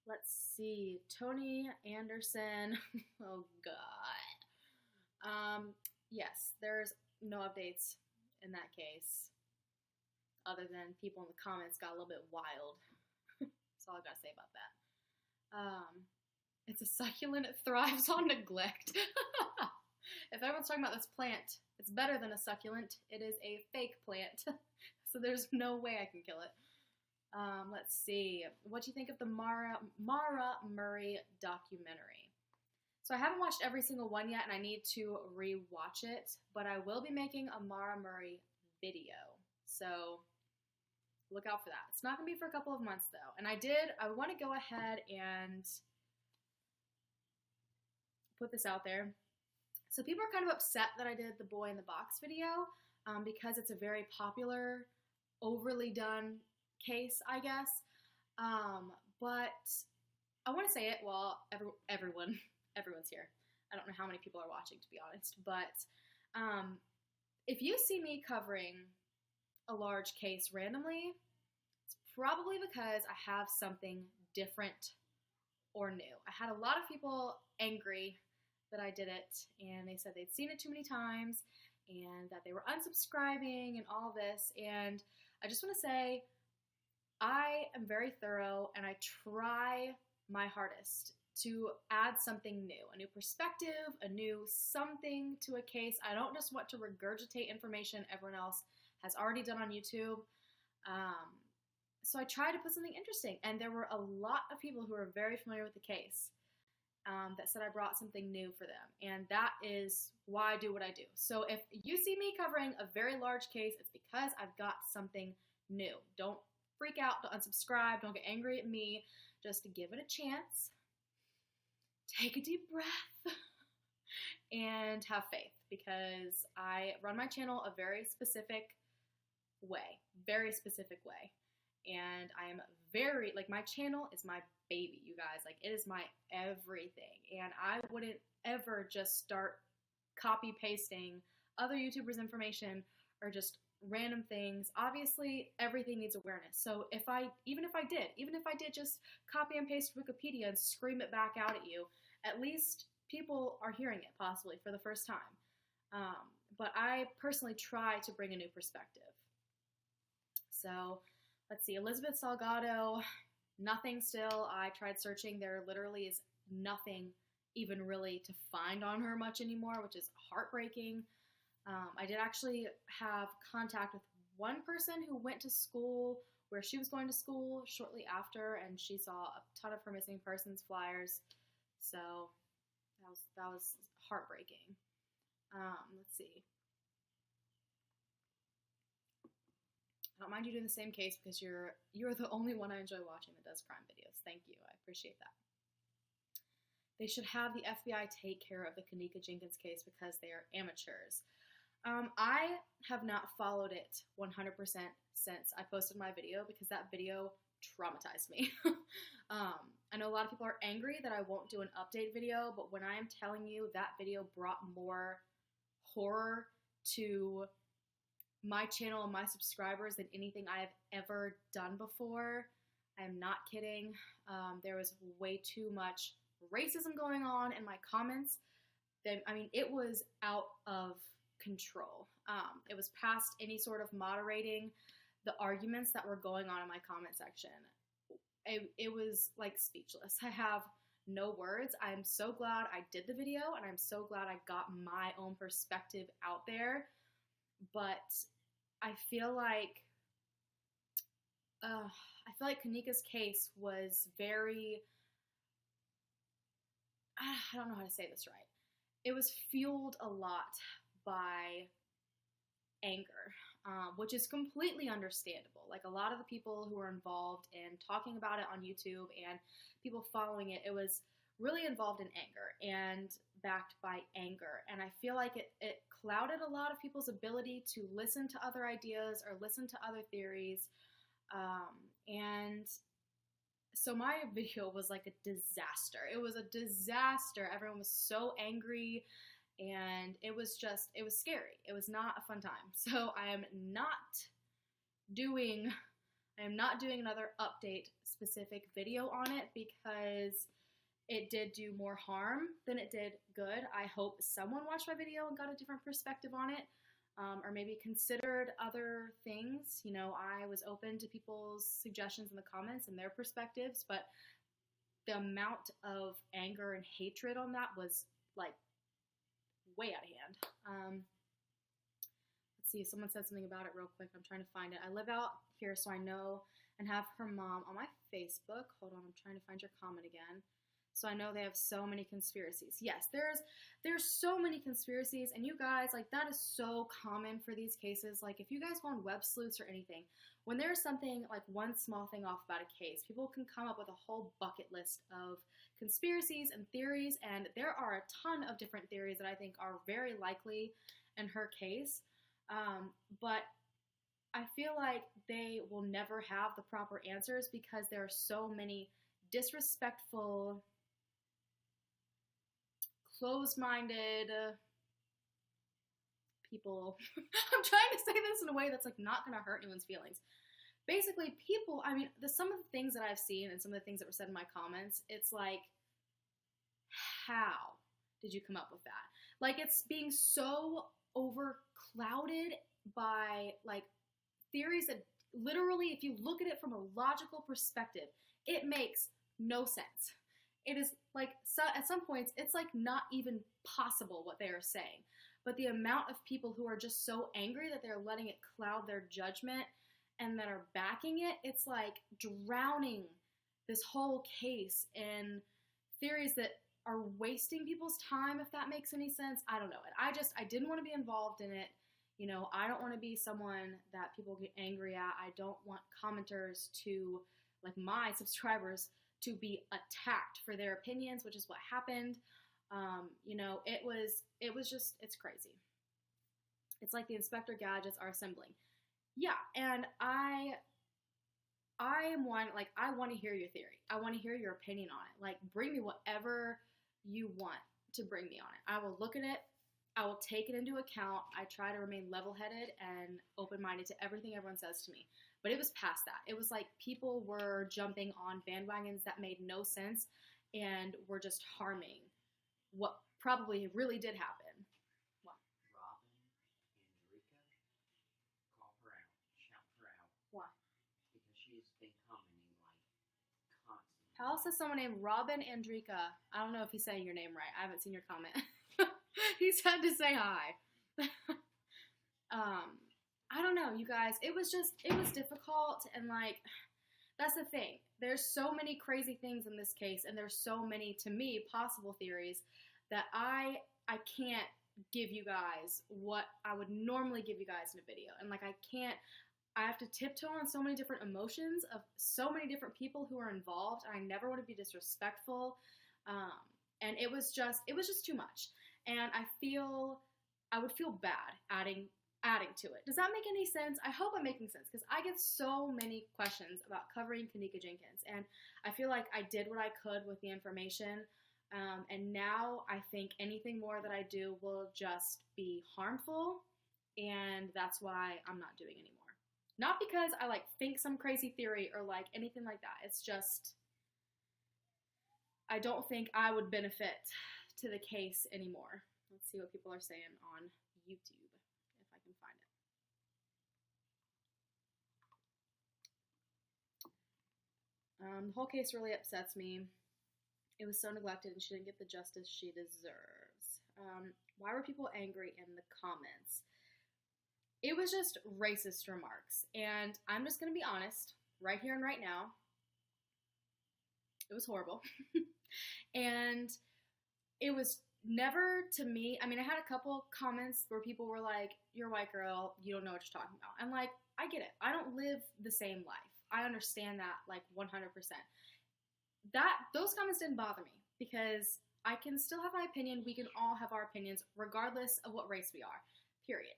Let's see, Tony Anderson. Oh, God. Yes, there's no updates in that case, other than people in the comments got a little bit wild. That's all I gotta say about that. It's a succulent. It thrives on neglect. If everyone's talking about this plant, it's better than a succulent. It is a fake plant, so there's no way I can kill it. Let's see. What do you think of the Mara Murray documentary? So I haven't watched every single one yet, and I need to re-watch it, but I will be making a Mara Murray video, so look out for that. It's not going to be for a couple of months, though, and I want to go ahead and put this out there. So people are kind of upset that I did the boy in the box video because it's a very popular, overly done case, I guess. But I want to say it while everyone's here. I don't know how many people are watching, to be honest. But if you see me covering a large case randomly, it's probably because I have something different or new. I had a lot of people angry that I did it, and they said they'd seen it too many times and that they were unsubscribing and all this. And I just want to say I am very thorough, and I try my hardest to add something new, a new perspective, a new something to a case. I don't just want to regurgitate information everyone else has already done on YouTube. So I try to put something interesting, and there were a lot of people who are very familiar with the case that said I brought something new for them, and that is why I do what I do. So if you see me covering a very large case, it's because I've got something new. Don't freak out, don't unsubscribe, don't get angry at me, just give it a chance, take a deep breath, and have faith, because I run my channel a very specific way, and I am very, my channel is my baby, you guys. It is my everything, and I wouldn't ever just start copy pasting other YouTubers' information or just random things. Obviously, everything needs awareness. So even if I did just copy and paste Wikipedia and scream it back out at you, at least people are hearing it possibly for the first time. But I personally try to bring a new perspective. So let's see, Elizabeth Salgado. Nothing still. I tried searching. There literally is nothing even really to find on her much anymore, which is heartbreaking. I did actually have contact with one person who went to school where she was going to school shortly after, and she saw a ton of her missing persons flyers. So that was heartbreaking. Let's see. I don't mind you doing the same case because you're the only one I enjoy watching that does crime videos. Thank you. I appreciate that. They should have the FBI take care of the Kanika Jenkins case because they are amateurs. I have not followed it 100% since I posted my video because that video traumatized me. I know a lot of people are angry that I won't do an update video, but when I am telling you that video brought more horror to my channel and my subscribers than anything I have ever done before, I am not kidding. There was way too much racism going on in my comments. It was out of control. It was past any sort of moderating the arguments that were going on in my comment section. It was speechless. I have no words. I'm so glad I did the video, and I'm so glad I got my own perspective out there. But I feel like Kanika's case was very, I don't know how to say this right. It was fueled a lot by anger, which is completely understandable. A lot of the people who were involved in talking about it on YouTube and people following it, it was really involved in anger and backed by anger. And I feel like it clouded a lot of people's ability to listen to other ideas or listen to other theories. And so my video was like a disaster. It was a disaster. Everyone was so angry, And it was scary. It was not a fun time. So I am not doing another update specific video on it because it did do more harm than it did good. I hope someone watched my video and got a different perspective on it, or maybe considered other things. You know, I was open to people's suggestions in the comments and their perspectives, but the amount of anger and hatred on that was like way out of hand. Let's see if someone said something about it real quick. I'm trying to find it. I live out here, so I know and have her mom on my Facebook. Hold on, I'm trying to find your comment again. So I know they have so many conspiracies. Yes, there's so many conspiracies, and you guys, like, that is so common for these cases. Like, if you guys go on web sleuths or anything, when there's something, like one small thing off about a case, people can come up with a whole bucket list of conspiracies and theories, and there are a ton of different theories that I think are very likely in her case. But I feel like they will never have the proper answers because there are so many disrespectful, closed-minded people. I'm trying to say this in a way that's like not going to hurt anyone's feelings. Basically, people, I mean, some of the things that I've seen and some of the things that were said in my comments, it's like, how did you come up with that? Like, it's being so overclouded by like theories that literally, if you look at it from a logical perspective, it makes no sense. It is like, so at some points, it's like not even possible what they are saying. But the amount of people who are just so angry that they're letting it cloud their judgment and that are backing it, it's like drowning this whole case in theories that are wasting people's time, if that makes any sense. I don't know. And I didn't want to be involved in it. You know, I don't want to be someone that people get angry at. I don't want commenters to, like my subscribers, to be attacked for their opinions, which is what happened. You know, it was just, it's crazy. It's like the Inspector Gadgets are assembling. Yeah, and I am one, like, I want to hear your theory. I want to hear your opinion on it. Like, bring me whatever you want to bring me on it. I will look at it. I will take it into account. I try to remain level-headed and open-minded to everything everyone says to me. But it was past that. It was like people were jumping on bandwagons that made no sense and were just harming what probably really did happen. What? Robin and Rika, call her out, shout her out. Why? Because she's been commenting like constantly. How else is someone named Robin Andrika? I don't know if he's saying your name right. I haven't seen your comment. He's had to say hi. I don't know, you guys. It was difficult, and like, that's the thing. There's so many crazy things in this case, and there's so many, to me, possible theories that I can't give you guys what I would normally give you guys in a video. And like, I have to tiptoe on so many different emotions of so many different people who are involved, and I never want to be disrespectful. And it was just too much. And I would feel bad adding to it. Does that make any sense? I hope I'm making sense, because I get so many questions about covering Kenneka Jenkins, and I feel like I did what I could with the information, and now I think anything more that I do will just be harmful, and that's why I'm not doing anymore. Not because I like think some crazy theory or like anything like that. It's just, I don't think I would benefit to the case anymore. Let's see what people are saying on YouTube, if I can find it. The whole case really upsets me. It was so neglected, and she didn't get the justice she deserves. Why were people angry in the comments? It was just racist remarks, and I'm just going to be honest, right here and right now. It was horrible. And it was never, to me, I mean, I had a couple comments where people were like, you're a white girl, you don't know what you're talking about. And like, I get it. I don't live the same life. I understand that, like, 100%. Those comments didn't bother me, because I can still have my opinion. We can all have our opinions, regardless of what race we are, period.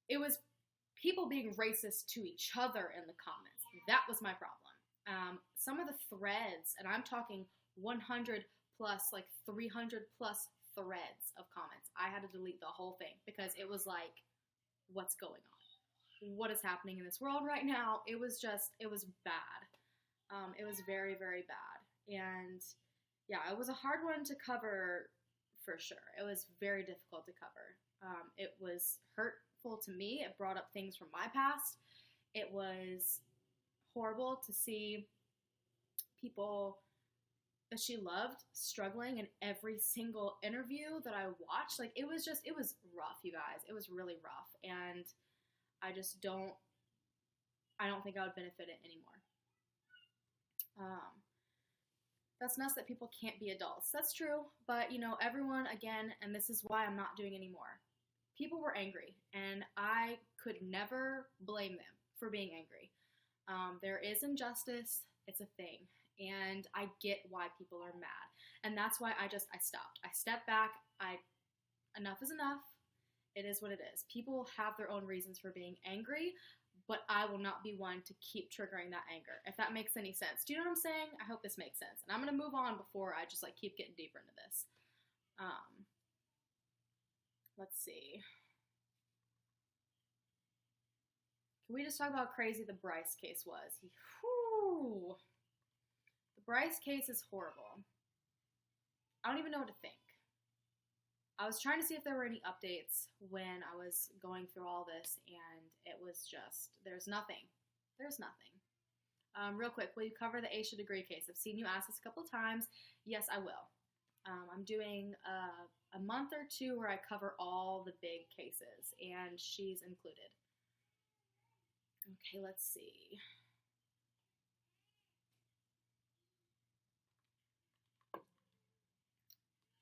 It was people being racist to each other in the comments. That was my problem. Some of the threads, and I'm talking 100 plus, like 300 plus threads of comments. I had to delete the whole thing because it was like, what's going on? What is happening in this world right now? It was bad. It was very, very bad. And yeah, it was a hard one to cover for sure. It was very difficult to cover. It was hurtful to me. It brought up things from my past. It was horrible to see people that she loved struggling in every single interview that I watched. Like, it was rough, you guys. It was really rough. And I don't think I would benefit it anymore. That's nuts that people can't be adults. That's true. But, everyone, again, and this is why I'm not doing anymore. People were angry, and I could never blame them for being angry. There is injustice. It's a thing. And I get why people are mad. And that's why I stopped. I stepped back. Enough is enough. It is what it is. People have their own reasons for being angry, but I will not be one to keep triggering that anger, if that makes any sense. Do you know what I'm saying? I hope this makes sense. And I'm going to move on before I just keep getting deeper into this. Let's see. Can we just talk about how crazy the Bryce case was? Whew. The Bryce case is horrible. I don't even know what to think. I was trying to see if there were any updates when I was going through all this, and it was just, there's nothing. There's nothing. Real quick, will you cover the Aisha degree case? I've seen you ask this a couple of times. Yes, I will. I'm doing a month or two where I cover all the big cases, and she's included. Okay, let's see.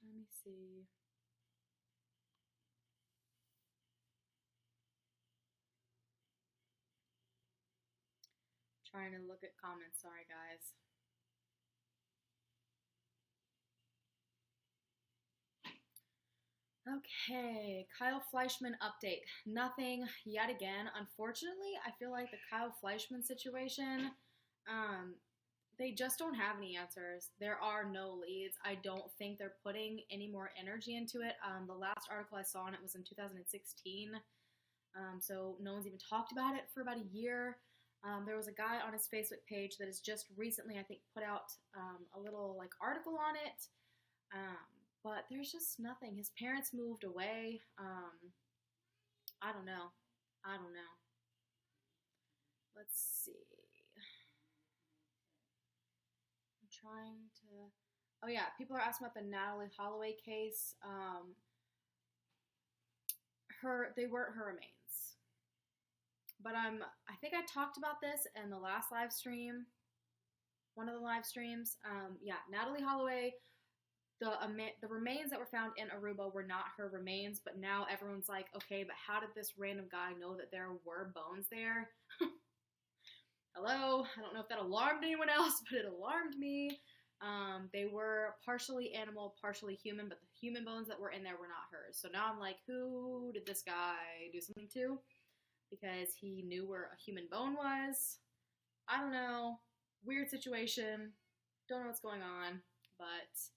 Let me see. Trying to look at comments. Sorry, guys. Okay, Kyle Fleischman update. Nothing yet again. Unfortunately, I feel like the Kyle Fleischman situation, they just don't have any answers. There are no leads. I don't think they're putting any more energy into it. The last article I saw on it was in 2016, so no one's even talked about it for about a year. There was a guy on his Facebook page that has just recently, I think, put out a little article on it. But there's just nothing. His parents moved away. I don't know. Let's see. I'm trying to... Oh, yeah. People are asking about the Natalie Holloway case. They weren't her remains. But I think I talked about this in the last live stream. One of the live streams. Yeah, Natalie Holloway... The remains that were found in Aruba were not her remains, but now everyone's like, okay, but how did this random guy know that there were bones there? Hello? I don't know if that alarmed anyone else, but it alarmed me. They were partially animal, partially human, but the human bones that were in there were not hers. So now I'm like, who did this guy do something to? Because he knew where a human bone was. I don't know. Weird situation. Don't know what's going on, but...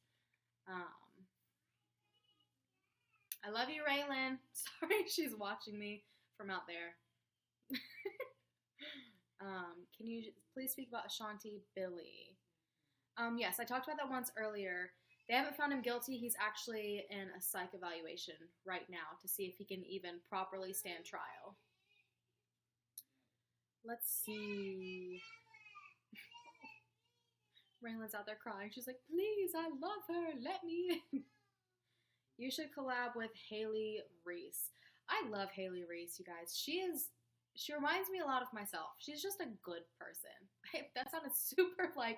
I love you, Raylan. Sorry she's watching me from out there. Can you please speak about Ashanti Billy? Yes, I talked about that once earlier. They haven't found him guilty. He's actually in a psych evaluation right now to see if he can even properly stand trial. Let's see. Raylan's out there crying. She's like, please, I love her. Let me in. You should collab with Haley Reese. I love Haley Reese, you guys. She reminds me a lot of myself. She's just a good person. That sounded super I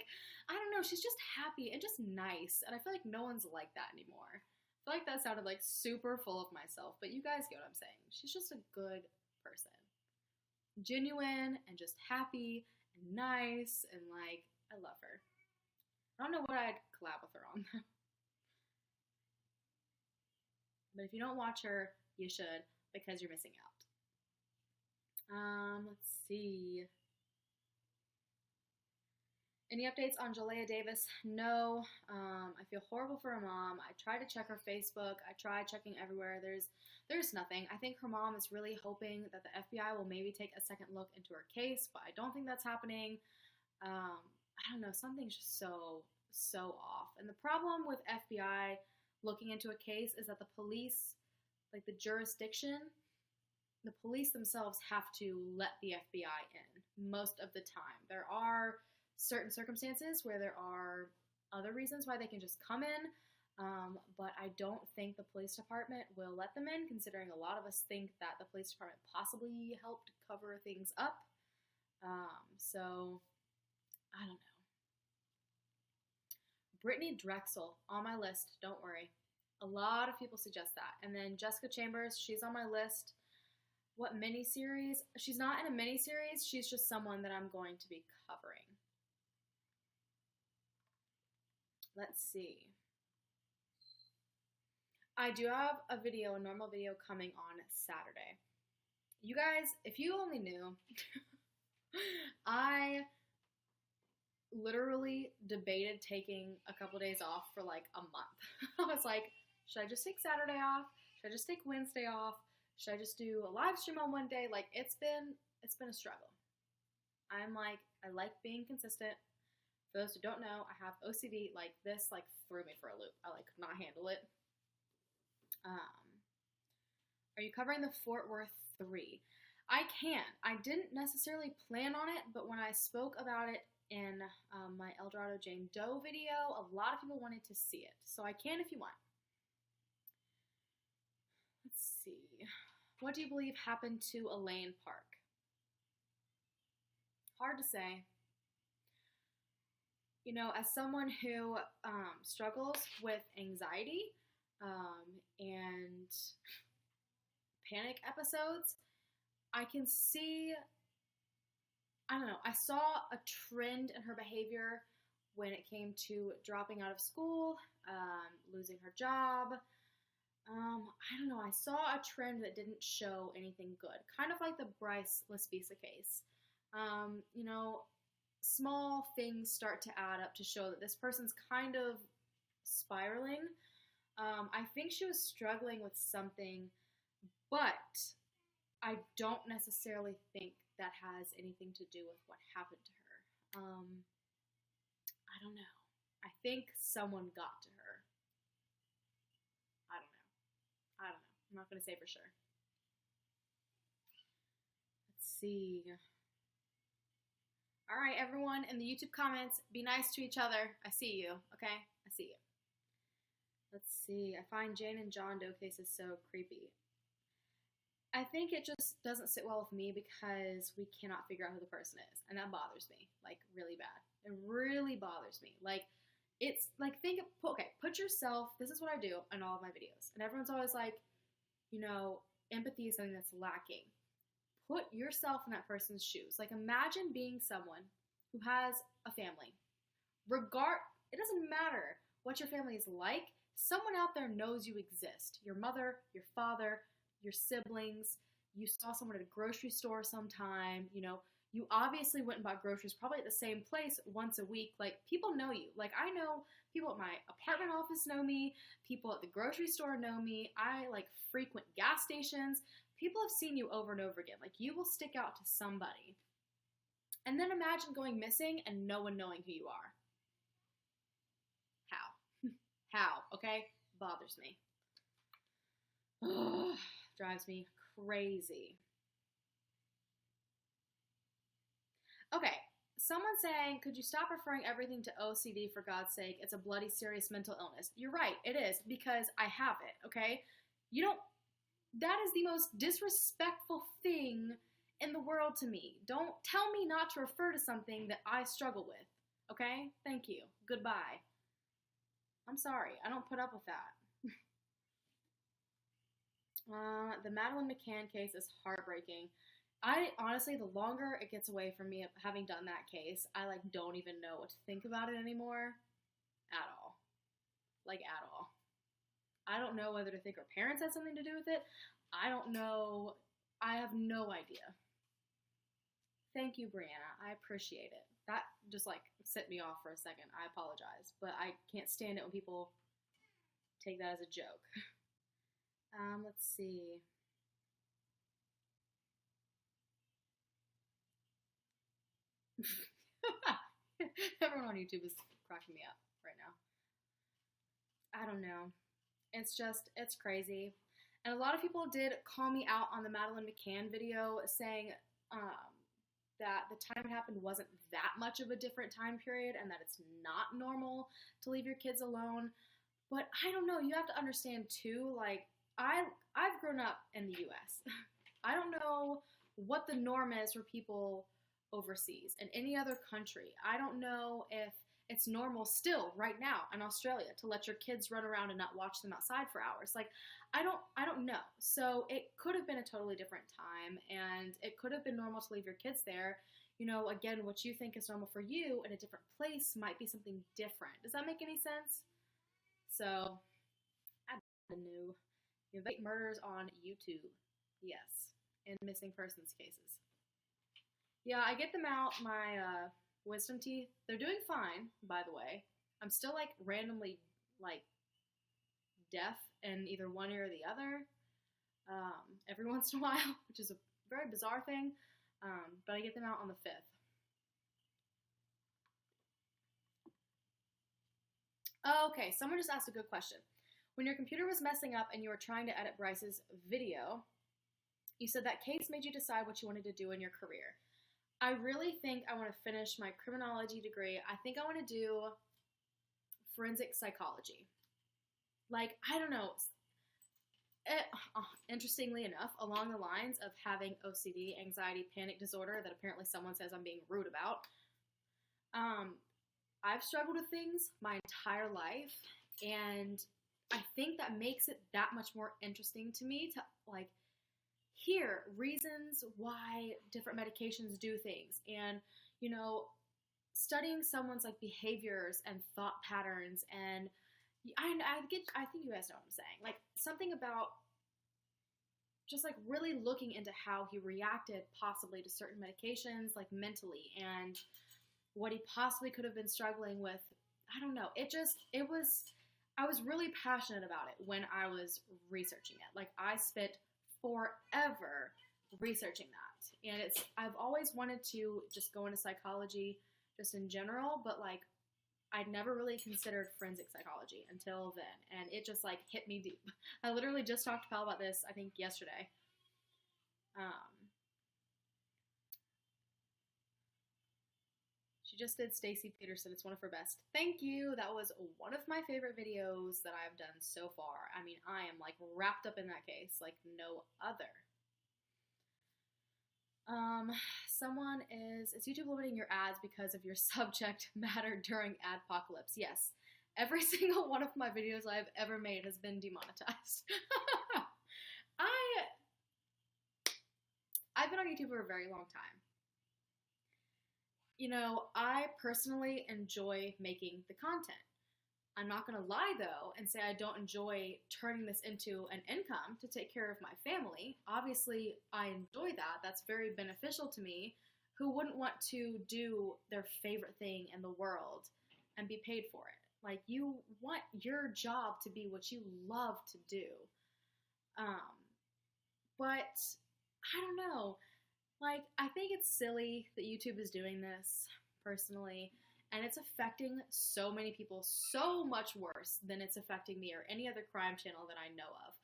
don't know. She's just happy and just nice. And I feel like no one's like that anymore. I feel like that sounded super full of myself. But you guys get what I'm saying. She's just a good person. Genuine and just happy and nice. And I love her. I don't know what I'd collab with her on, though. But if you don't watch her, you should, because you're missing out. Let's see. Any updates on Jalea Davis? No. I feel horrible for her mom. I tried to check her Facebook. I tried checking everywhere. There's nothing. I think her mom is really hoping that the FBI will maybe take a second look into her case, but I don't think that's happening. I don't know. Something's just so off. And the problem with FBI looking into a case is that the police, like the jurisdiction, the police themselves have to let the FBI in most of the time. There are certain circumstances where there are other reasons why they can just come in, but I don't think the police department will let them in, considering a lot of us think that the police department possibly helped cover things up. So, I don't know. Brittany Drexel, on my list, don't worry. A lot of people suggest that. And then Jessica Chambers, she's on my list. What miniseries? She's not in a miniseries, she's just someone that I'm going to be covering. Let's see. I do have a normal video coming on Saturday. You guys, if you only knew, I literally debated taking a couple days off for like a month. I was like, should I just take Saturday off? Should I just take Wednesday off? Should I just do a live stream on one day? Like, it's been a struggle. I like being consistent. For those who don't know, I have OCD. Like, this, like, threw me for a loop. I, could not handle it. Are you covering the Fort Worth 3? I can. I didn't necessarily plan on it, but when I spoke about it in my Eldorado Jane Doe video, a lot of people wanted to see it. So I can if you want. Let's see. What do you believe happened to Elaine Park? Hard to say. You know, as someone who struggles with anxiety and panic episodes, I can see, I don't know, I saw a trend in her behavior when it came to dropping out of school, losing her job. I don't know, I saw a trend that didn't show anything good. Kind of like the Bryce Laspisa case. You know, small things start to add up to show that this person's kind of spiraling. I think she was struggling with something, but I don't necessarily think that has anything to do with what happened to her. I don't know. I think someone got to her. I don't know. I'm not going to say for sure. Let's see. All right, everyone in the YouTube comments, be nice to each other. I see you, okay? I see you. Let's see. I find Jane and John Doe cases so creepy. I think it just doesn't sit well with me because we cannot figure out who the person is. And that bothers me, like, really bad. It really bothers me. Like, it's, like, put yourself, this is what I do in all of my videos. And everyone's always like, you know, empathy is something that's lacking. Put yourself in that person's shoes. Like, imagine being someone who has a family. It doesn't matter what your family is like. Someone out there knows you exist. Your mother, your father, your siblings. You saw someone at a grocery store sometime. You know, you obviously went and bought groceries probably at the same place once a week. Like, people know you. Like, I know people at my apartment office know me. People at the grocery store know me. I, like, frequent gas stations. People have seen you over and over again. Like, you will stick out to somebody. And then imagine going missing and no one knowing who you are. How? How, okay? Bothers me. Drives me crazy. Okay, someone's saying, could you stop referring everything to OCD for God's sake? It's a bloody serious mental illness. You're right, it is, because I have it, okay? That is the most disrespectful thing in the world to me. Don't tell me not to refer to something that I struggle with, okay? Thank you. Goodbye. I'm sorry, I don't put up with that. The Madeline McCann case is heartbreaking. I honestly, the longer it gets away from me having done that case, I don't even know what to think about it anymore. At all. Like, at all. I don't know whether to think her parents had something to do with it. I don't know. I have no idea. Thank you, Brianna. I appreciate it. That just like set me off for a second. I apologize, but I can't stand it when people take that as a joke. Let's see. Everyone on YouTube is cracking me up right now. I don't know. It's crazy. And a lot of people did call me out on the Madeleine McCann video saying that the time it happened wasn't that much of a different time period and that it's not normal to leave your kids alone. But I don't know. You have to understand, too, like, I've grown up in the U.S. I don't know what the norm is for people overseas in any other country. I don't know if it's normal still right now in Australia to let your kids run around and not watch them outside for hours. Like, I don't know. So it could have been a totally different time, and it could have been normal to leave your kids there. You know, again, what you think is normal for you in a different place might be something different. Does that make any sense? So, I don't know. You invite murders on YouTube. Yes. And missing persons cases. Yeah, I get them out. My wisdom teeth, they're doing fine, by the way. I'm still, like, randomly, like, deaf in either one ear or the other every once in a while, which is a very bizarre thing. But I get them out on the 5th. Okay, someone just asked a good question. When your computer was messing up and you were trying to edit Bryce's video, you said that case made you decide what you wanted to do in your career. I really think I want to finish my criminology degree. I think I want to do forensic psychology. Like, I don't know. Interestingly enough, along the lines of having OCD, anxiety, panic disorder, that apparently someone says I'm being rude about. I've struggled with things my entire life, and I think that makes it that much more interesting to me to, like, hear reasons why different medications do things, and, you know, studying someone's, like, behaviors and thought patterns, and I think you guys know what I'm saying, like, something about just, like, really looking into how he reacted possibly to certain medications, like, mentally, and what he possibly could have been struggling with. I don't know. I was really passionate about it when I was researching it. Like, I spent forever researching that. And I've always wanted to just go into psychology just in general, but, like, I'd never really considered forensic psychology until then. And it just, like, hit me deep. I literally just talked to Pal about this, I think, yesterday. She just did Stacy Peterson. It's one of her best. Thank you. That was one of my favorite videos that I've done so far. I mean, I am, like, wrapped up in that case like no other. Is YouTube limiting your ads because of your subject matter during adpocalypse? Yes. Every single one of my videos I've ever made has been demonetized. I've been on YouTube for a very long time. You know, I personally enjoy making the content. I'm not going to lie, though, and say I don't enjoy turning this into an income to take care of my family. Obviously, I enjoy that. That's very beneficial to me. Who wouldn't want to do their favorite thing in the world and be paid for it? Like, you want your job to be what you love to do. But I don't know. Like, I think it's silly that YouTube is doing this, personally, and it's affecting so many people so much worse than it's affecting me or any other crime channel that I know of.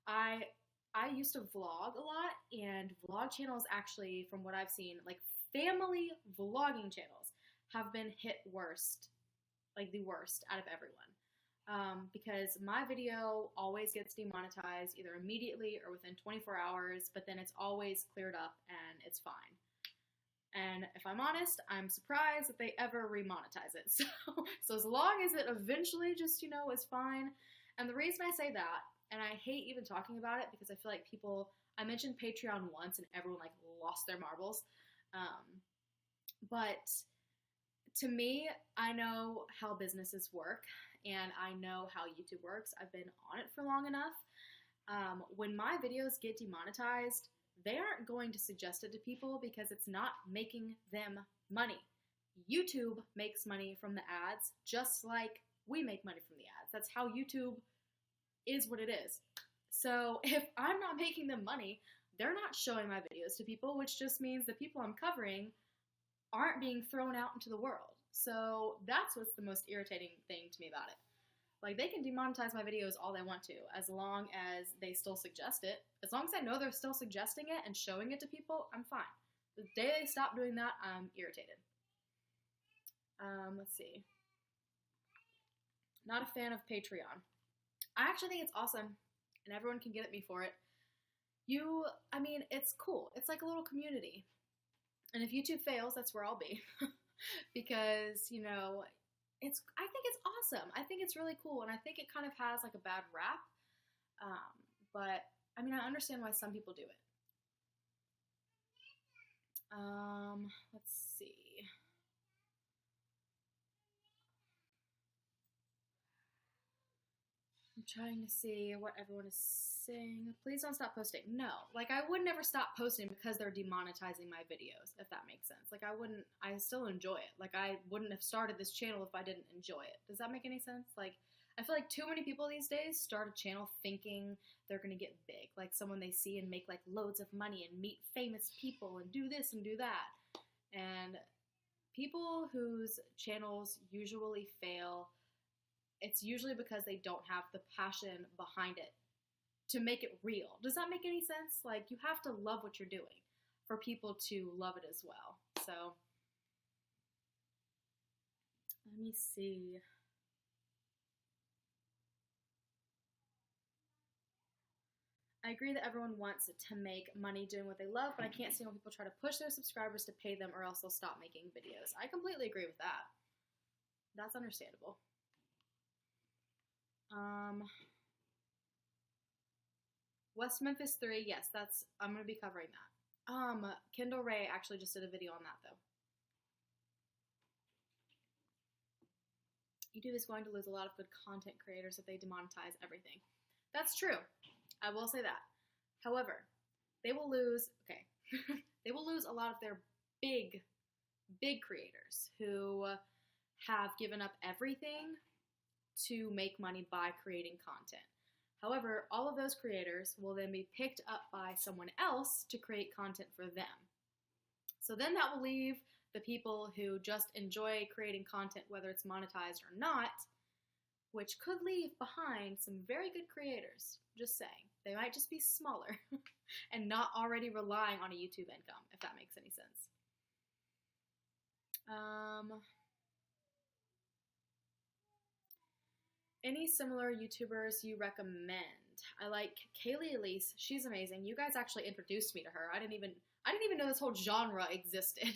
I used to vlog a lot, and vlog channels actually, from what I've seen, like, family vlogging channels have been hit worst, like the worst out of everyone. Because my video always gets demonetized either immediately or within 24 hours, but then it's always cleared up and it's fine. And if I'm honest, I'm surprised that they ever remonetize it. So as long as it eventually just, you know, is fine. And the reason I say that, and I hate even talking about it because I feel like I mentioned Patreon once and everyone, like, lost their marbles. But to me, I know how businesses work, and I know how YouTube works. I've been on it for long enough. When my videos get demonetized, they aren't going to suggest it to people because it's not making them money. YouTube makes money from the ads just like we make money from the ads. That's how YouTube is what it is. So if I'm not making them money, they're not showing my videos to people, which just means the people I'm covering aren't being thrown out into the world. So that's what's the most irritating thing to me about it. Like, they can demonetize my videos all they want to, as long as they still suggest it. As long as I know they're still suggesting it and showing it to people, I'm fine. The day they stop doing that, I'm irritated. Let's see. Not a fan of Patreon. I actually think it's awesome, and everyone can get at me for it. It's cool. It's like a little community. And if YouTube fails, that's where I'll be. Because, I think it's awesome. I think it's really cool, and I think it kind of has like a bad rap. But I understand why some people do it. Let's see. I'm trying to see what everyone is saying. Please don't stop posting. No, I would never stop posting because they're demonetizing my videos, if that makes sense. I still enjoy it. I wouldn't have started this channel if I didn't enjoy it. Does that make any sense? I feel like too many people these days start a channel thinking they're going to get big. Someone they see and make loads of money and meet famous people and do this and do that. And people whose channels usually fail, it's usually because they don't have the passion behind it to make it real. Does that make any sense? You have to love what you're doing for people to love it as well. So, let me see. I agree that everyone wants to make money doing what they love, but I can't stand when people try to push their subscribers to pay them or else they'll stop making videos. I completely agree with that. That's understandable. West Memphis 3, yes, I'm going to be covering that. Kendall Ray actually just did a video on that, though. YouTube is going to lose a lot of good content creators if they demonetize everything. That's true. I will say that. However, they will lose, they will lose a lot of their big creators who have given up everything to make money by creating content. However, all of those creators will then be picked up by someone else to create content for them. So then that will leave the people who just enjoy creating content, whether it's monetized or not, which could leave behind some very good creators. Just saying. They might just be smaller and not already relying on a YouTube income, if that makes any sense. Any similar YouTubers you recommend? I like Kaylee Elise. She's amazing. You guys actually introduced me to her. I didn't even know this whole genre existed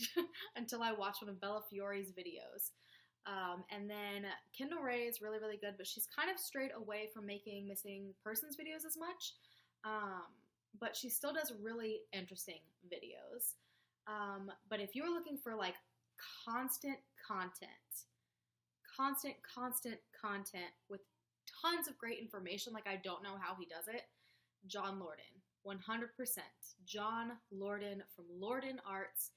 until I watched one of Bella Fiore's videos. And then Kendall Ray is really, really good, but she's kind of strayed away from making missing persons videos as much. But she still does really interesting videos. But if you're looking for constant content with tons of great information, I don't know how he does it, John Lorden, 100%. John Lorden from Lorden Arts.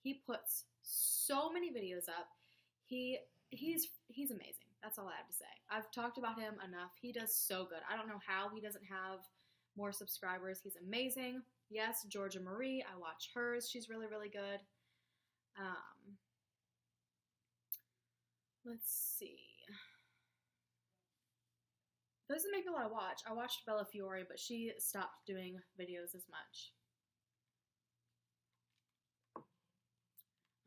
He puts so many videos up. He's amazing. That's all I have to say. I've talked about him enough. He does so good. I don't know how he doesn't have more subscribers. He's amazing. Yes, Georgia Marie. I watch hers. She's really, really good. Let's see. Those are the people I watch. I watched Bella Fiore, but she stopped doing videos as much.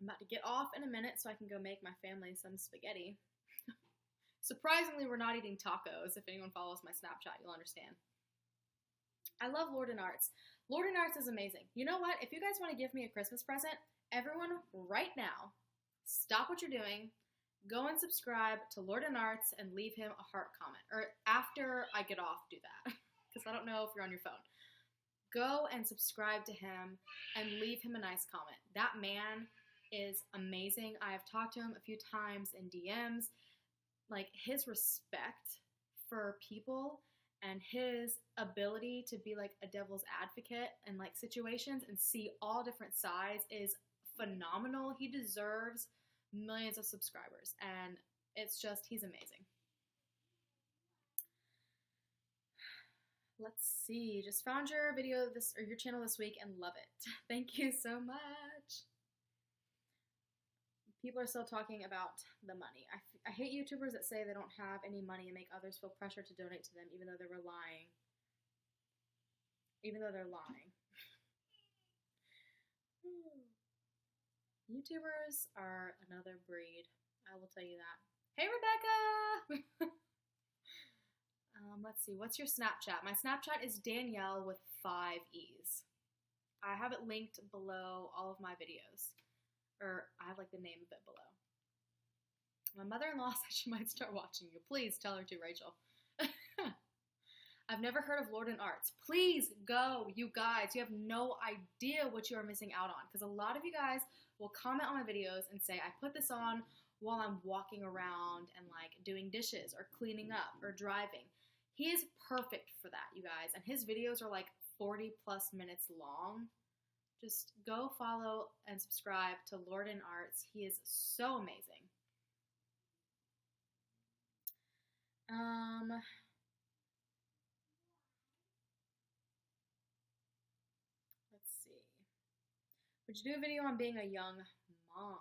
I'm about to get off in a minute so I can go make my family some spaghetti. Surprisingly, we're not eating tacos. If anyone follows my Snapchat, you'll understand. I love Lorden Arts. Lorden Arts is amazing. You know what? If you guys want to give me a Christmas present, everyone right now, stop what you're doing, go and subscribe to Lorden Arts and leave him a heart comment. Or after I get off, do that. Because I don't know if you're on your phone. Go and subscribe to him and leave him a nice comment. That man is amazing. I have talked to him a few times in DMs. His respect for people and his ability to be like a devil's advocate in like situations and see all different sides is phenomenal. He deserves millions of subscribers, and it's just, he's amazing. Let's see, just found your video this, or your channel this week, and love it. Thank you so much. People are still talking about the money. I hate YouTubers that say they don't have any money and make others feel pressure to donate to them, even though they're lying. YouTubers are another breed. I will tell you that. Hey, Rebecca! Let's see. What's your Snapchat? My Snapchat is Danielle with 5 E's. I have it linked below all of my videos. Or I have like the name of it below. My mother-in-law said she might start watching you. Please tell her to, Rachel. I've never heard of Lord and Arts. Please go, you guys. You have no idea what you are missing out on. Because a lot of you guys will comment on my videos and say, I put this on while I'm walking around and like doing dishes or cleaning up or driving. He is perfect for that, you guys. And his videos are like 40 plus minutes long. Just go follow and subscribe to Lord and Arts. He is so amazing. Let's see. Would you do a video on being a young mom?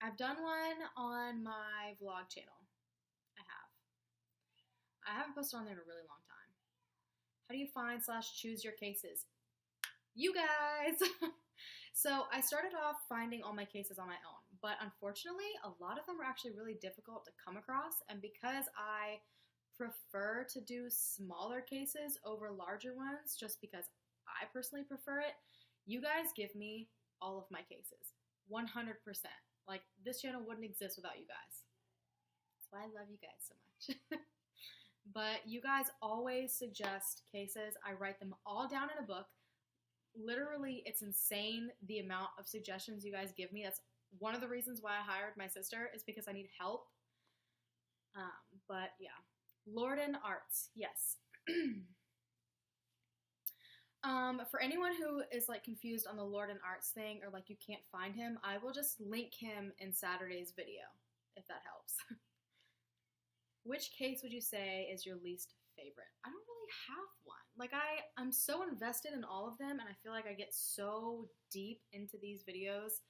I've done one on my vlog channel. I haven't posted on there in a really long time. How do you find / choose your cases? You guys! So I started off finding all my cases on my own, but unfortunately, a lot of them are actually really difficult to come across, and because I prefer to do smaller cases over larger ones, just because I personally prefer it, you guys give me all of my cases. 100%. Like, this channel wouldn't exist without you guys. That's why I love you guys so much. But you guys always suggest cases. I write them all down in a book. Literally, it's insane the amount of suggestions you guys give me. That's one of the reasons why I hired my sister, is because I need help. But yeah, Lord and Arts, yes. For anyone who is like confused on the Lord and Arts thing, or like you can't find him, I will just link him in Saturday's video, if that helps. Which case would you say is your least favorite? I don't really have one. Like, I'm so invested in all of them, and I feel like I get so deep into these videos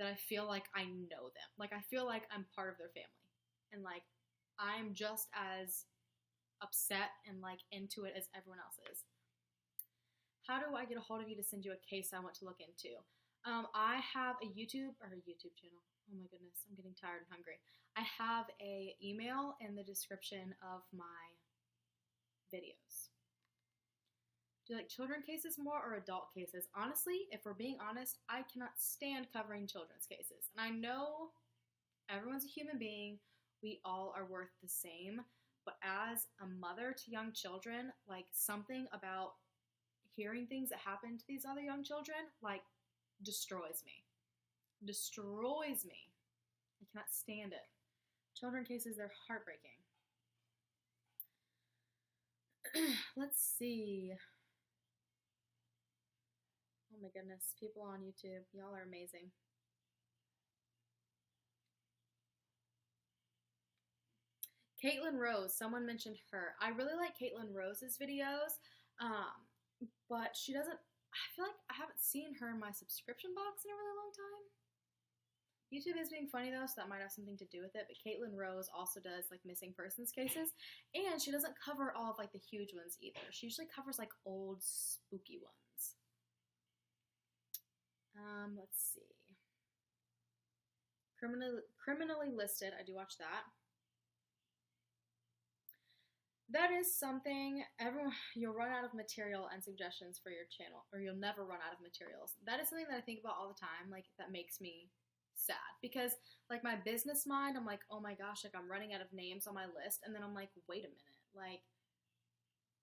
that I feel like I know them. Like, I feel like I'm part of their family. And, like, I'm just as upset and, like, into it as everyone else is. How do I get a hold of you to send you a case I want to look into? I have a YouTube channel. Oh my goodness, I'm getting tired and hungry. I have a email in the description of my videos. Do you like children cases more or adult cases? Honestly, if we're being honest, I cannot stand covering children's cases. And I know everyone's a human being. We all are worth the same. But as a mother to young children, like, something about hearing things that happen to these other young children, like, destroys me. Destroys me. I cannot stand it. Children cases, they're heartbreaking. Let's see. Oh my goodness, people on YouTube, y'all are amazing. Caitlin Rose, someone mentioned her. I really like Caitlin Rose's videos, but she doesn't, I feel like I haven't seen her in my subscription box in a really long time. YouTube is being funny though, so that might have something to do with it, but Caitlin Rose also does like missing persons cases, and she doesn't cover all of like the huge ones either. She usually covers like old spooky ones. Let's see. Criminally Listed, I do watch that. That is something, you'll run out of material and suggestions for your channel, or you'll never run out of materials. That is something that I think about all the time, like, that makes me sad, because, like, my business mind, I'm like, oh my gosh, like, I'm running out of names on my list, and then I'm like, wait a minute, like,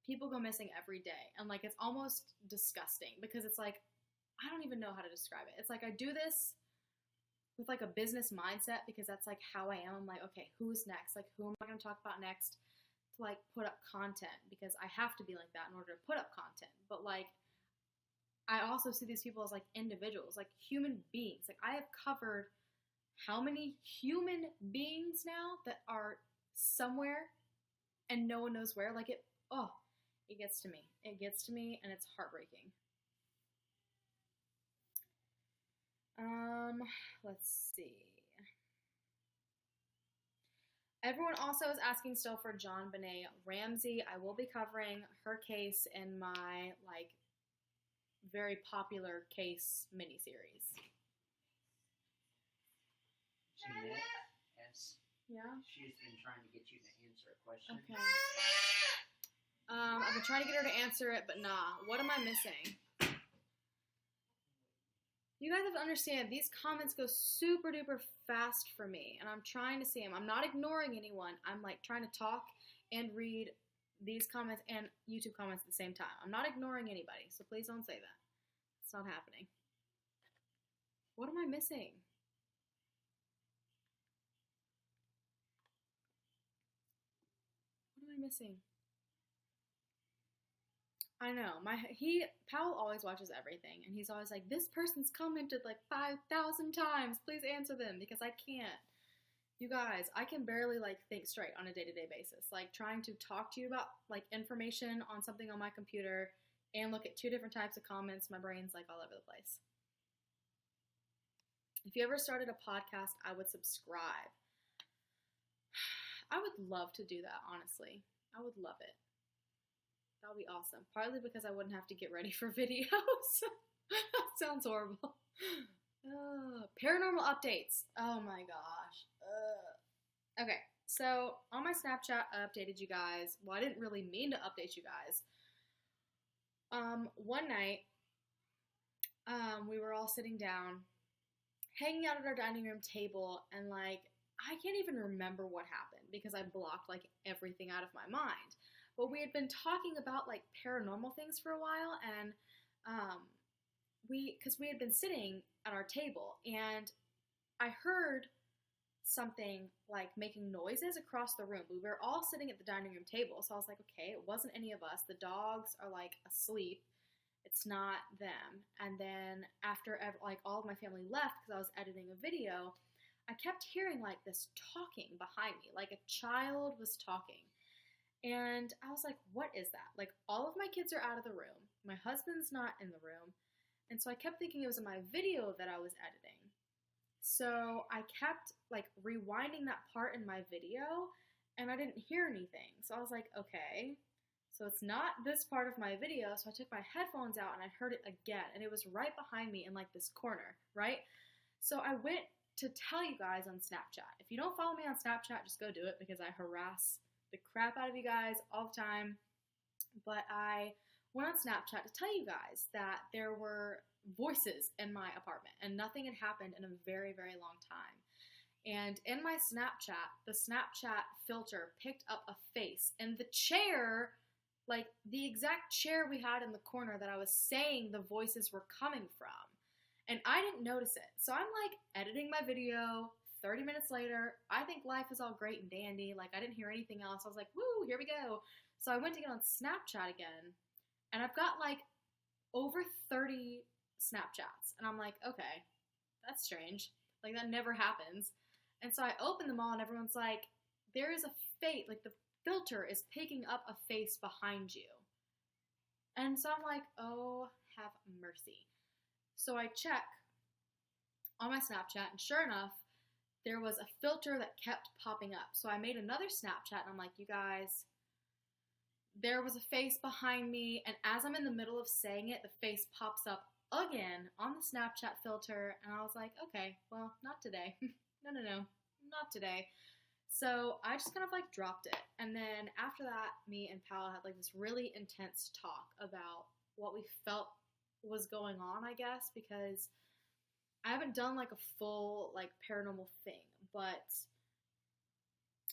people go missing every day, and, like, it's almost disgusting, because it's like, I don't even know how to describe it. It's like, I do this with, like, a business mindset, because that's, like, how I am. I'm like, okay, who's next? Like, who am I going to talk about next to like put up content because I have to be like that in order to put up content. But like, I also see these people as like individuals, like human beings. Like I have covered how many human beings now that are somewhere and no one knows where. Like it gets to me. It gets to me and it's heartbreaking. Let's see. Everyone also is asking still for John Benet Ramsey. I will be covering her case in my like very popular case miniseries. Jeanette S. Yeah? She's been trying to get you to answer a question. Okay. I've been trying to get her to answer it, but nah. What am I missing? You guys have to understand, these comments go super duper fast for me, and I'm trying to see them. I'm not ignoring anyone. I'm like trying to talk and read these comments and YouTube comments at the same time. I'm not ignoring anybody, so please don't say that. It's not happening. What am I missing? What am I missing? I know. Powell always watches everything, and he's always like, this person's commented like 5,000 times. Please answer them, because I can't. You guys, I can barely like think straight on a day-to-day basis. Like trying to talk to you about like information on something on my computer and look at 2 different types of comments. My brain's like all over the place. If you ever started a podcast, I would subscribe. I would love to do that, honestly. I would love it. That would be awesome. Partly because I wouldn't have to get ready for videos. That sounds horrible. Paranormal updates. Oh my gosh. Okay, so on my Snapchat, I updated you guys. Well, I didn't really mean to update you guys. One night, we were all sitting down, hanging out at our dining room table, and like, I can't even remember what happened because I blocked like everything out of my mind. But we had been talking about like paranormal things for a while, and because we had been sitting at our table, and I heard something like making noises across the room. We were all sitting at the dining room table, so I was like, okay, it wasn't any of us. The dogs are like asleep. It's not them. And then after like all of my family left because I was editing a video, I kept hearing like this talking behind me, like a child was talking. And I was like, what is that? Like, all of my kids are out of the room. My husband's not in the room. And so I kept thinking it was in my video that I was editing. So I kept, like, rewinding that part in my video, and I didn't hear anything. So I was like, okay, so it's not this part of my video. So I took my headphones out, and I heard it again. And it was right behind me in, like, this corner, right? So I went to tell you guys on Snapchat. If you don't follow me on Snapchat, just go do it because I harass the crap out of you guys all the time. But I went on Snapchat to tell you guys that there were voices in my apartment and nothing had happened in a very, very long time. And in my Snapchat, the Snapchat filter picked up a face in the chair, like the exact chair we had in the corner that I was saying the voices were coming from. And I didn't notice it. So I'm like editing my video. 30 minutes later, I think life is all great and dandy. Like, I didn't hear anything else. I was like, woo, here we go. So I went to get on Snapchat again, and I've got, like, over 30 Snapchats. And I'm like, okay, that's strange. Like, that never happens. And so I open them all, and everyone's like, there is a face. Like, the filter is picking up a face behind you. And so I'm like, oh, have mercy. So I check on my Snapchat, and sure enough, there was a filter that kept popping up. So I made another Snapchat, and I'm like, you guys, there was a face behind me, and as I'm in the middle of saying it, the face pops up again on the Snapchat filter, and I was like, okay, well, not today. No, not today. So I just kind of like dropped it. And then after that, me and Powell had like this really intense talk about what we felt was going on, I guess, because I haven't done like a full like paranormal thing, but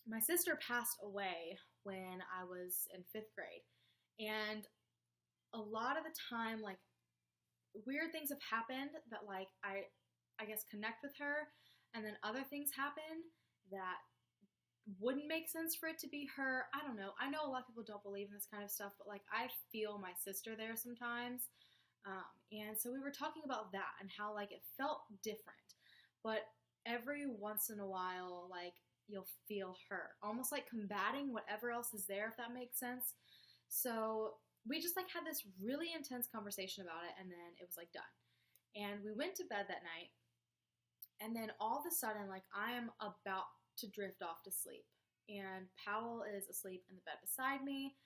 my sister passed away when I was in 5th grade, and a lot of the time like weird things have happened that like I guess connect with her, and then other things happen that wouldn't make sense for it to be her. I don't know. I know a lot of people don't believe in this kind of stuff, but like I feel my sister there sometimes. And so we were talking about that and how like it felt different. But every once in a while, like you'll feel her almost like combating whatever else is there, if that makes sense. So we just like had this really intense conversation about it, and then it was like done. And we went to bed that night, and then all of a sudden, like I am about to drift off to sleep, and Powell is asleep in the bed beside me,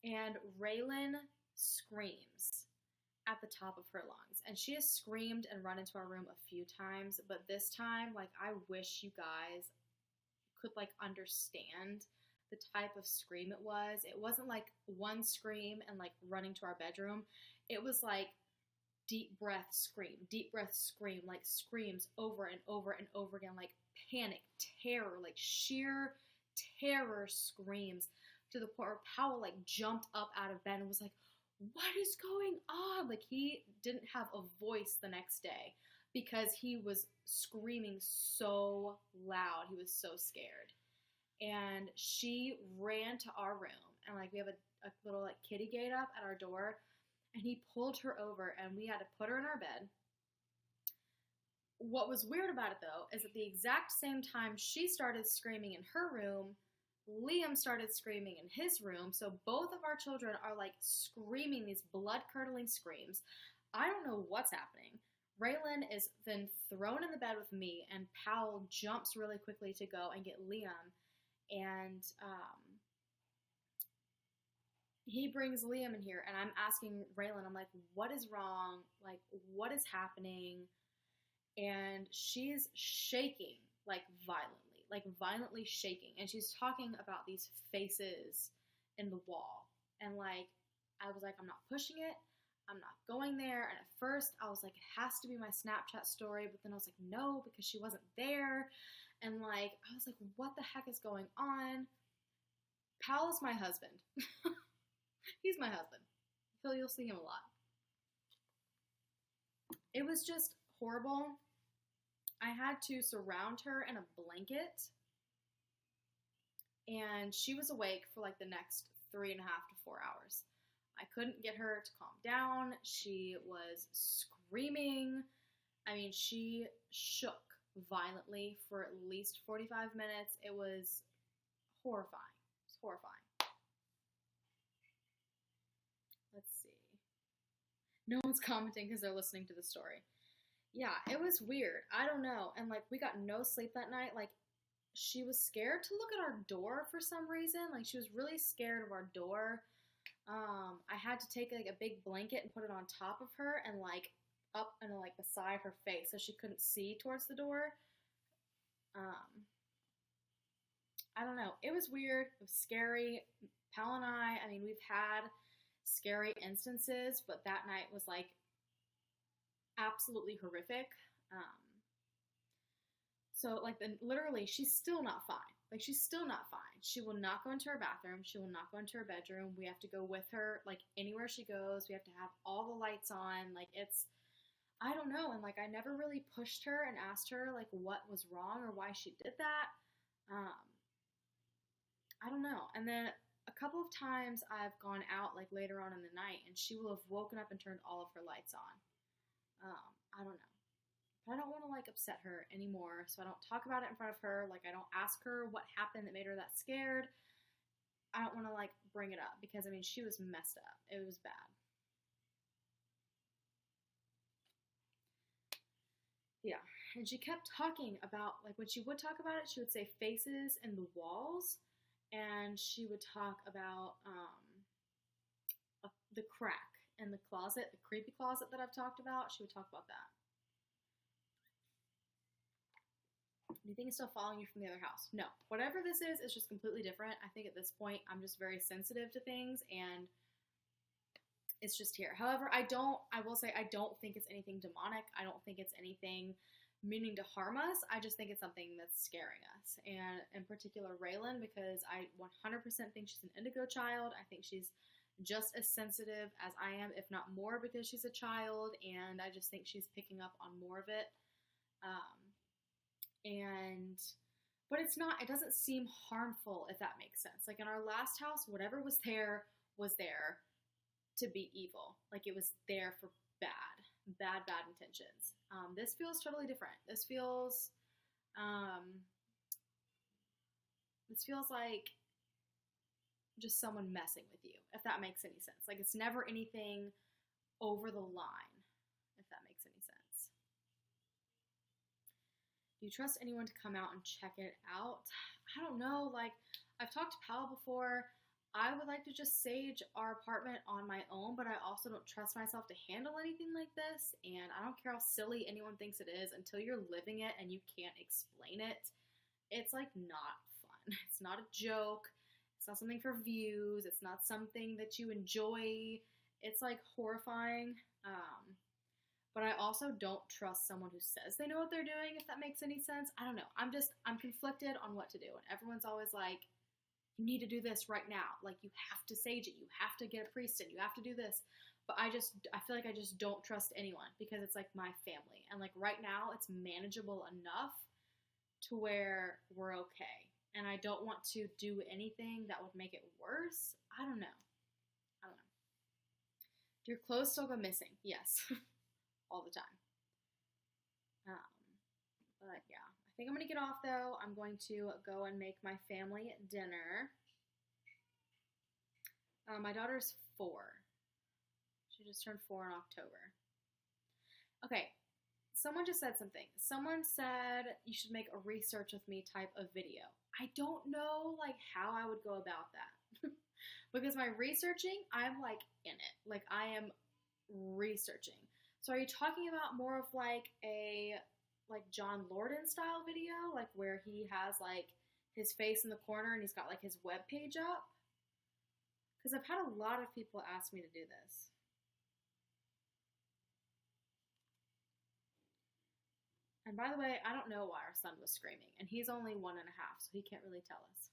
and Raylan screams at the top of her lungs. And she has screamed and run into our room a few times, but this time, like, I wish you guys could, like, understand the type of scream it was. It wasn't, like, one scream and, like, running to our bedroom. It was, like, deep breath scream, like, screams over and over and over again, like, panic, terror, like, sheer terror screams, to the point where Powell, like, jumped up out of bed and was like, what is going on? Like, he didn't have a voice the next day because he was screaming so loud. He was so scared. And she ran to our room, and like we have a little like kitty gate up at our door, and he pulled her over, and we had to put her in our bed. What was weird about it, though, is at the exact same time she started screaming in her room, Liam started screaming in his room, so both of our children are, like, screaming these blood-curdling screams. I don't know what's happening. Raylan is then thrown in the bed with me, and Powell jumps really quickly to go and get Liam, and he brings Liam in here, and I'm asking Raylan, I'm like, what is wrong? Like, what is happening? And she's shaking, like, violently shaking, and she's talking about these faces in the wall, and like I was like, I'm not pushing it, I'm not going there. And at first I was like, it has to be my Snapchat story, but then I was like, no, because she wasn't there. And like I was like, what the heck is going on? Powell's my husband. He's my husband, so you'll see him a lot. It was just horrible. I had to surround her in a blanket, and she was awake for like the next 3.5 to 4 hours. I couldn't get her to calm down. She was screaming. I mean, she shook violently for at least 45 minutes. It was horrifying. It was horrifying. Let's see. No one's commenting because they're listening to the story. Yeah, it was weird. I don't know. And, like, we got no sleep that night. Like, she was scared to look at our door for some reason. Like, she was really scared of our door. I had to take, like, a big blanket and put it on top of her and, like, up and, like, beside her face so she couldn't see towards the door. I don't know. It was weird. It was scary. Pal and I mean, we've had scary instances, but that night was, like, absolutely horrific. So like literally she's still not fine. Like she's still not fine. She will not go into her bathroom. She will not go into her bedroom. We have to go with her like anywhere she goes. We have to have all the lights on. Like it's, I don't know. And like I never really pushed her and asked her like what was wrong or why she did that. I don't know. And then a couple of times I've gone out like later on in the night, and she will have woken up and turned all of her lights on. I don't know. But I don't want to, like, upset her anymore, so I don't talk about it in front of her. Like, I don't ask her what happened that made her that scared. I don't want to, like, bring it up because, I mean, she was messed up. It was bad. Yeah, and she kept talking about, like, when she would talk about it, she would say faces in the walls, and she would talk about the crack in the closet, the creepy closet that I've talked about. She would talk about that. Do you think it's still following you from the other house? No. Whatever this is, it's just completely different. I think at this point, I'm just very sensitive to things, and it's just here. However, I will say I don't think it's anything demonic. I don't think it's anything meaning to harm us. I just think it's something that's scaring us. And in particular, Raylan, because I 100% think she's an indigo child. I think she's just as sensitive as I am, if not more, because she's a child, and I just think she's picking up on more of it. But it's not, it doesn't seem harmful, if that makes sense. Like in our last house, whatever was there to be evil. Like it was there for bad intentions. This feels totally different. This feels like just someone messing with you, if that makes any sense. Like it's never anything over the line, if that makes any sense. Do you trust anyone to come out and check it out? I don't know. Like I've talked to Pal before. I would like to just sage our apartment on my own, but I also don't trust myself to handle anything like this. And I don't care how silly anyone thinks it is until you're living it and you can't explain it. It's like not fun. It's not a joke. It's not something for views. It's not something that you enjoy. It's like horrifying. But I also don't trust someone who says they know what they're doing, if that makes any sense. I don't know. I'm conflicted on what to do. And everyone's always like, you need to do this right now. Like you have to sage it. You have to get a priest in. You have to do this. But I feel like I just don't trust anyone because it's like my family. And like right now it's manageable enough to where we're okay. And I don't want to do anything that would make it worse. I don't know. Do your clothes still go missing? Yes. All the time. But yeah. I think I'm going to get off though. I'm going to go and make my family dinner. My daughter's 4. She just turned 4 in October. Okay. Someone just said something. Someone said you should make a research with me type of video. I don't know like how I would go about that. Because my researching, I'm like in it. Like I am researching. So are you talking about more of like a like John Lorden style video? Like where he has like his face in the corner and he's got like his webpage up? Because I've had a lot of people ask me to do this. And by the way, I don't know why our son was screaming. And he's only 1.5, so he can't really tell us.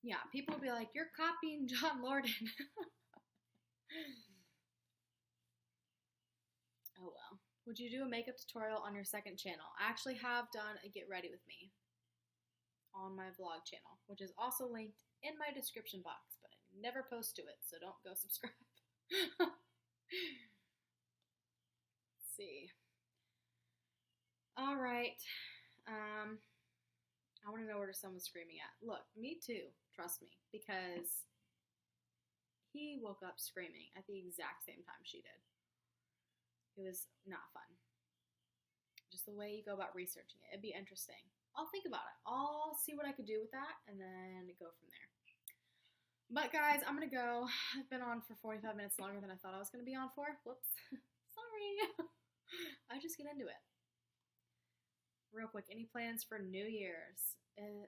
Yeah, people will be like, you're copying John Lorden. Oh well. Would you do a makeup tutorial on your second channel? I actually have done a get ready with me on my vlog channel, which is also linked in my description box, but I never post to it, so don't go subscribe. Let's see. All right. I want to know where someone's screaming at. Look, me too. Trust me, because he woke up screaming at the exact same time she did. It was not fun. Just the way you go about researching it. It'd be interesting. I'll think about it. I'll see what I could do with that and then go from there. But guys, I'm going to go. I've been on for 45 minutes longer than I thought I was going to be on for. Whoops. Sorry. I just get into it. Real quick, any plans for New Year's?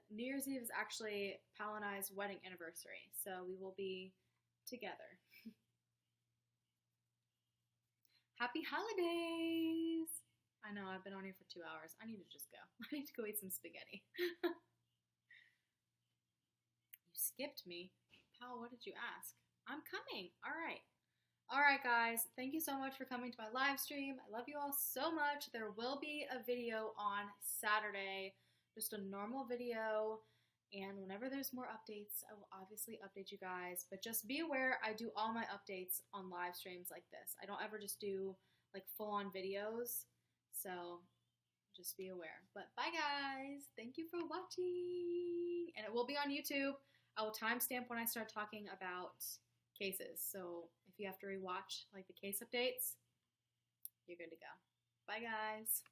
New Year's Eve is actually Pal and I's wedding anniversary, so we will be together. Happy holidays! I know, I've been on here for 2 hours. I need to just go. I need to go eat some spaghetti. You skipped me. Pal, what did you ask? I'm coming. All right. All right, guys. Thank you so much for coming to my live stream. I love you all so much. There will be a video on Saturday, just a normal video. And whenever there's more updates, I will obviously update you guys. But just be aware, I do all my updates on live streams like this. I don't ever just do like full-on videos. So just be aware. But bye, guys. Thank you for watching. And it will be on YouTube. I will timestamp when I start talking about cases. So if you have to rewatch like the case updates, you're good to go. Bye, guys.